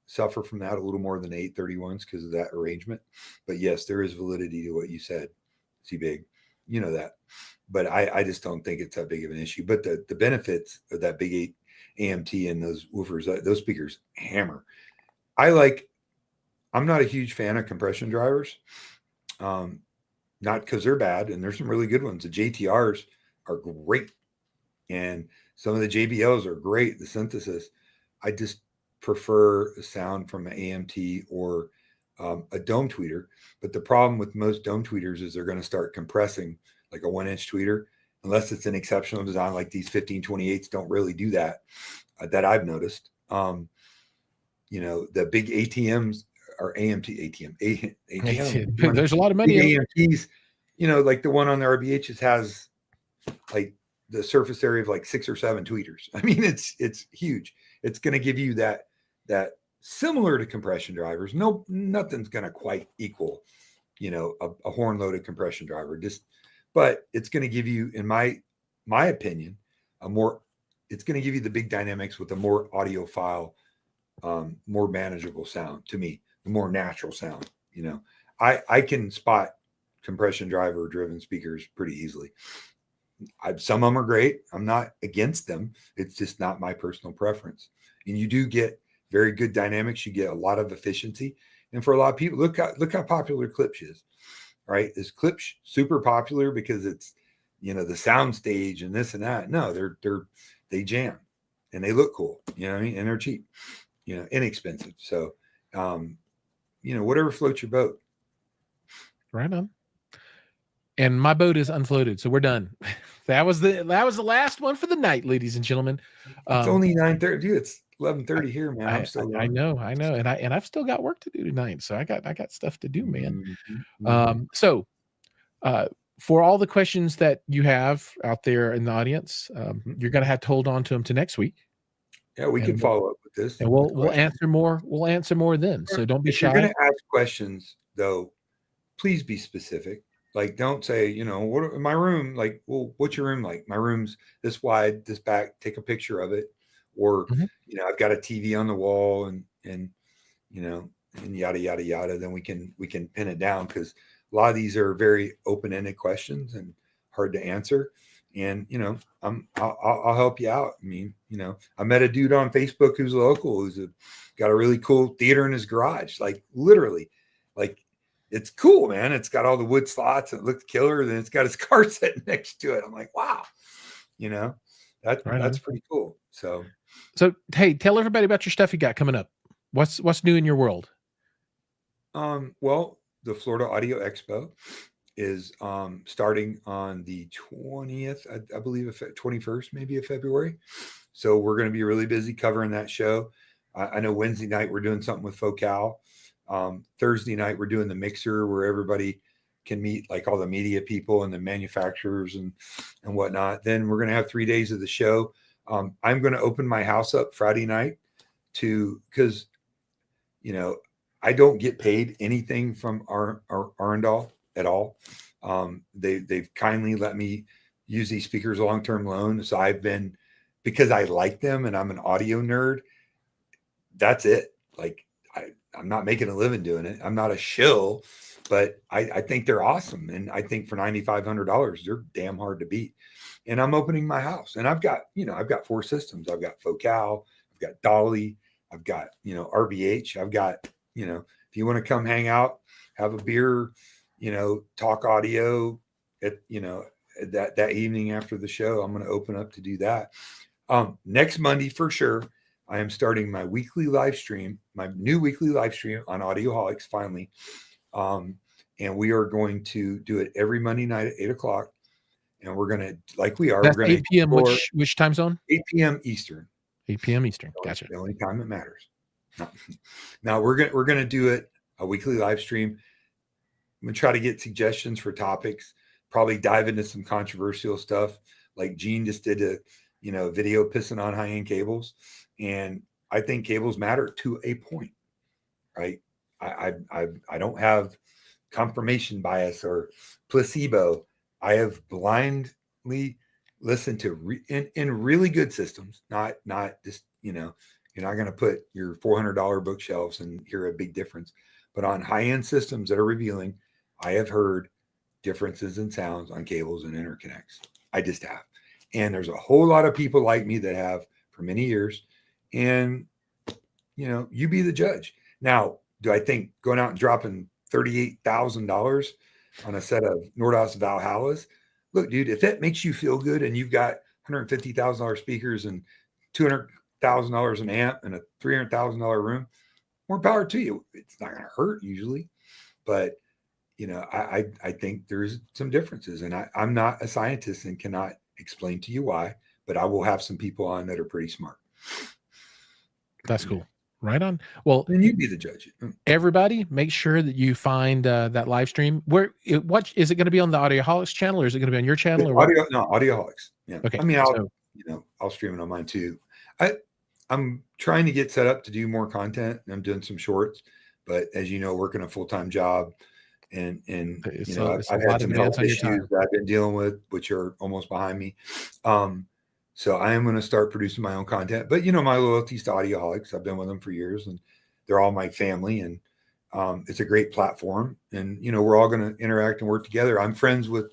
suffer from that a little more than 831s because of that arrangement. But yes, there is validity to what you said, C Big. You know that. But I just don't think it's that big of an issue. But the benefits of that big 8 AMT and those woofers, those speakers hammer. I'm not a huge fan of compression drivers. Not because they're bad, and there's some really good ones. The JTRs are great, and some of the JBLs are great. The synthesis, I just prefer the sound from an AMT or a dome tweeter. But the problem with most dome tweeters is they're going to start compressing like a 1-inch tweeter, unless it's an exceptional design like these 1528s don't really do that. That I've noticed. The big ATMs or ATM, There's a lot of money big in AMTs, like the one on the RBHs has like the surface area of like 6 or 7 tweeters. I mean, it's huge. It's going to give you that similar to compression drivers. No, nothing's going to quite equal, a horn loaded compression driver. But it's going to give you, in my opinion, it's going to give you the big dynamics with a more audiophile, more manageable sound to me, the more natural sound. I can spot compression driver driven speakers pretty easily. Some of them are great. I'm not against them. It's just not my personal preference. And you do get very good dynamics. You get a lot of efficiency. And for a lot of people, look how popular Klipsch is, right? Is Klipsch super popular because it's, the sound stage and this and that? No, they jam and they look cool, you know what I mean? And they're cheap, inexpensive. So, whatever floats your boat. right on. And my boat is unfloated, so we're done. That was the last one for the night, ladies and gentlemen. It's only 9:30. Dude, it's 11:30 here, man. I'm still I know, and I've still got work to do tonight, so I got stuff to do, man. So for all the questions that you have out there in the audience, you're going to have to hold on to them to next week. Yeah, we can follow up with this, and we'll answer more. We'll answer more then. So don't be shy. If you're going to ask questions, though, please be specific. Like, don't say, what in my room? Like, well, what's your room like? My room's this wide, this back. Take a picture of it, or I've got a TV on the wall, and and yada yada yada. Then we can pin it down, because a lot of these are very open ended questions and hard to answer. And I'll help you out. I mean, I met a dude on Facebook who's local, who's got a really cool theater in his garage, like literally, like. It's cool, man. It's got all the wood slots. It looks killer. Then it's got his car sitting next to it. I'm like, wow, that's pretty cool. So hey, tell everybody about your stuff you got coming up. What's new in your world? Well, the Florida Audio Expo is starting on the 20th, I believe, 21st, maybe of February. So we're going to be really busy covering that show. I know Wednesday night we're doing something with Focal. Thursday night we're doing the mixer, where everybody can meet, like all the media people and the manufacturers and whatnot. Then we're going to have 3 days of the show. I'm going to open my house up Friday night because I don't get paid anything from Arundel at all. They've kindly let me use these speakers long-term loan. So because I like them and I'm an audio nerd, that's it. Like I'm not making a living doing it. I'm not a shill, but I think they're awesome. And I think for $9,500, they're damn hard to beat. And I'm opening my house, and I've got 4 systems. I've got Focal, I've got Dolly, I've got, RBH. I've got, if you want to come hang out, have a beer, talk audio at, that evening after the show, I'm going to open up to do that. Next Monday for sure. I am starting my weekly live stream, my new weekly live stream on Audioholics finally. And we are going to do it every Monday night at 8 o'clock. And we're going to, like we are, That's we're going 8 to p.m. explore Which time zone? 8 p.m. Eastern. 8 p.m. Eastern. Gotcha. The only time it matters. Now we're going to do it a weekly live stream. I'm going to try to get suggestions for topics, probably dive into some controversial stuff like Gene just did a, video pissing on high-end cables. And I think cables matter to a point, right? I don't have confirmation bias or placebo. I have blindly listened to in really good systems, not just, you're not going to put your $400 bookshelves and hear a big difference, but on high-end systems that are revealing, I have heard differences in sounds on cables and interconnects. I just have. And there's a whole lot of people like me that have for many years. And, you be the judge. Now, do I think going out and dropping $38,000 on a set of Nordos Valhallas? Look, dude, if that makes you feel good and you've got $150,000 speakers and $200,000 an amp and a $300,000 room, more power to you. It's not going to hurt usually, but I think there's some differences, and I'm not a scientist and cannot explain to you why, but I will have some people on that are pretty smart. That's cool. Right on. Well, then you be the judge. Everybody, make sure that you find that live stream. What is it going to be on the Audioholics channel, or is it going to be on your channel? Or Audioholics. Yeah. Okay. I mean, I'll stream it on mine too. I'm trying to get set up to do more content. I'm doing some shorts, but as you know, working a full-time job, and I've had some health issues that I've been dealing with, which are almost behind me. So I am going to start producing my own content. But my loyalties to Audioholics, I've been with them for years, and they're all my family, and it's a great platform. And we're all going to interact and work together. I'm friends with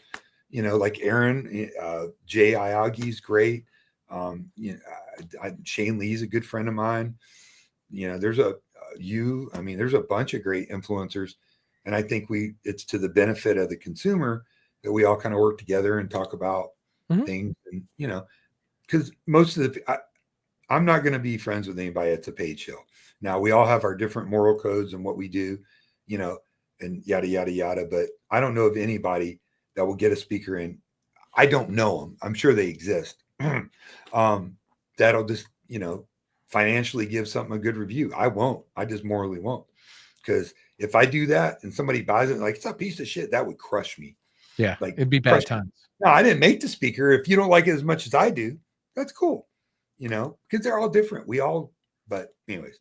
like Aaron, Jay Iagi's great. Shane Lee's a good friend of mine. There's there's a bunch of great influencers, and I think it's to the benefit of the consumer that we all kind of work together and talk about things, and because most of I'm not going to be friends with anybody that's a paid show. Now we all have our different moral codes and what we do, and yada yada yada. But I don't know of anybody that will get a speaker in. I don't know them. I'm sure they exist. That'll just financially give something a good review. I won't. I just morally won't, because if I do that and somebody buys it like it's a piece of shit, that would crush me. Yeah, like it'd be bad times. No, I didn't make the speaker. If you don't like it as much as I do, that's cool. Because they're all different. But anyways,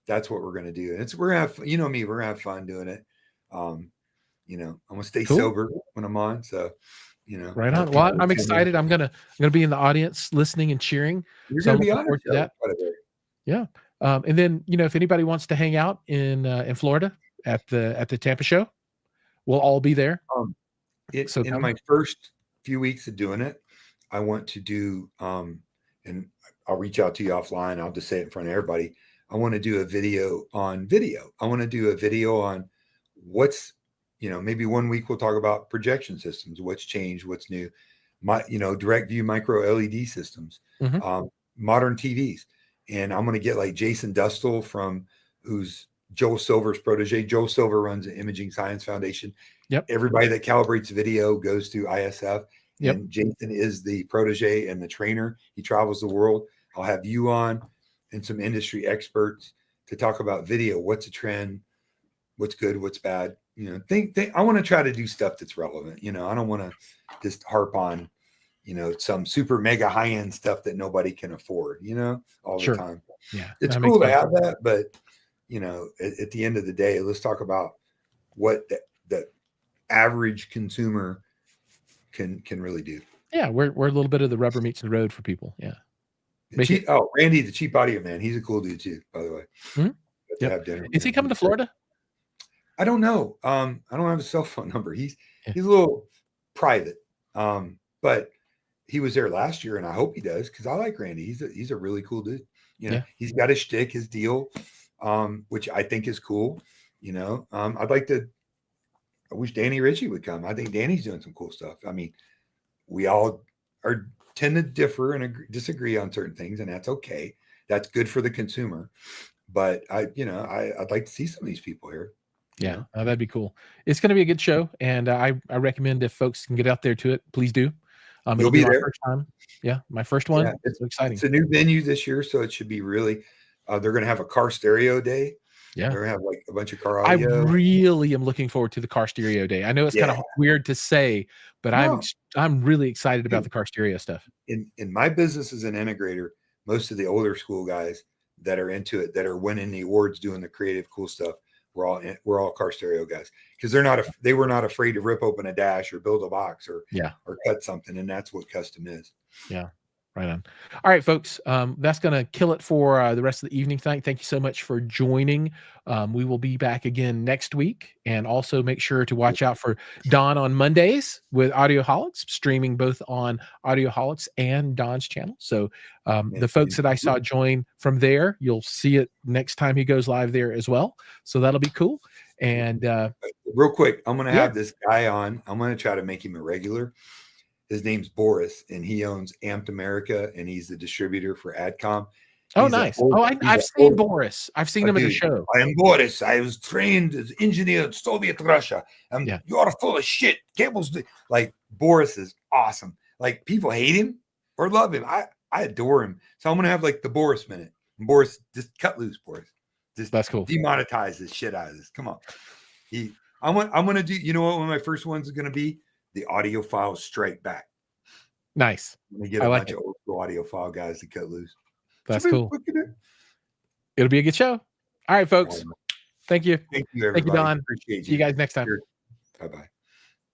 that's what we're gonna do. And we're gonna have, me, we're gonna have fun doing it. I'm gonna stay sober when I'm on. So right on. Well, I'm excited. I'm gonna be in the audience listening and cheering. You're gonna be on that. Yeah. And then if anybody wants to hang out in Florida at the Tampa show, we'll all be there. In my first few weeks of doing it, I want to do and I'll reach out to you offline. I'll just say it in front of everybody. I want to do a video on video. I want to do a video on what's, maybe one week we'll talk about projection systems, what's changed, what's new, direct view micro LED systems, modern TVs. And I'm going to get like Jason Dustle who's Joel Silver's protege. Joel Silver runs the Imaging Science Foundation. Yep. Everybody that calibrates video goes through ISF. Yep. And Jason is the protege and the trainer. He travels the world. I'll have you on and some industry experts to talk about video. What's a trend? What's good? What's bad? I want to try to do stuff that's relevant. I don't want to just harp on, some super mega high end stuff that nobody can afford, all the time. Yeah. It's cool to have that, but at the end of the day, let's talk about what the average consumer can really do. Yeah, we're a little bit of the rubber meets the road for people. Yeah. Randy, the cheap audio man, he's a cool dude too, by the way. Yep. have dinner with Is he him. coming He's to great. Florida? I don't know. I don't have a cell phone number. Yeah. He's a little private. But he was there last year, and I hope he does because I like Randy. He's a really cool dude. You know, Yeah. he's got his shtick, his deal, which I think is cool. You know, I'd like to. I wish Danny Ritchie would come. I think Danny's doing some cool stuff. I mean, we all are tend to differ and disagree on certain things, and that's okay. That's good for the consumer. But I'd like to see some of these people here. You Yeah, know, that'd be cool. It's gonna be a good show, and I recommend if folks can get out there to it, please do. you'll It'll be be my there. first time. Yeah, my first Yeah, one. So it's exciting. a new venue this year, so it should be really. They're going to have a car stereo day. Yeah. They're going to have like a bunch of car I audio. really am looking forward to the car stereo day. I know it's Yeah, kinda weird to say, but no, I'm really excited about dude, the car stereo stuff. in my business as an integrator, most of the older school guys that are into it, that are winning the awards, doing the creative, cool stuff, we're all car stereo guys because they were not afraid to rip open a dash or build a box Yeah. or cut something, and that's what custom is. Yeah. Right on. All right, folks. That's going to kill it for the rest of the evening tonight. Thank you so much for joining. We will be back again next week. And also make sure to watch out for Don on Mondays with Audioholics, streaming both on Audioholics and Don's channel. So the folks that I saw join from there, you'll see it next time he goes live there as well. So that'll be cool. And real quick, I'm going to yeah. have this guy on. I'm going to try to make him a regular. His name's Boris, and he owns Amped America, and he's the distributor for AdCom. Oh, nice. I've seen Boris. I've seen him at the show. I am Boris. I was trained as engineer in Soviet Russia. You're full of shit. Cables, like Boris is awesome. Like people hate him or love him. I adore him. So I'm gonna have like the Boris minute. Boris, just cut loose, Boris. Just that's cool. Demonetize this shit out of this. Come on. I'm gonna do. You know what? One of my first ones is gonna be the audiophile strike back. Nice. I'm gonna get a bunch of old school audiophile guys to cut loose. That's cool. It'll be a good show. All right, folks. Thank you. Thank you, everybody. Thank you, Don. Appreciate you. See you guys next time. Bye-bye.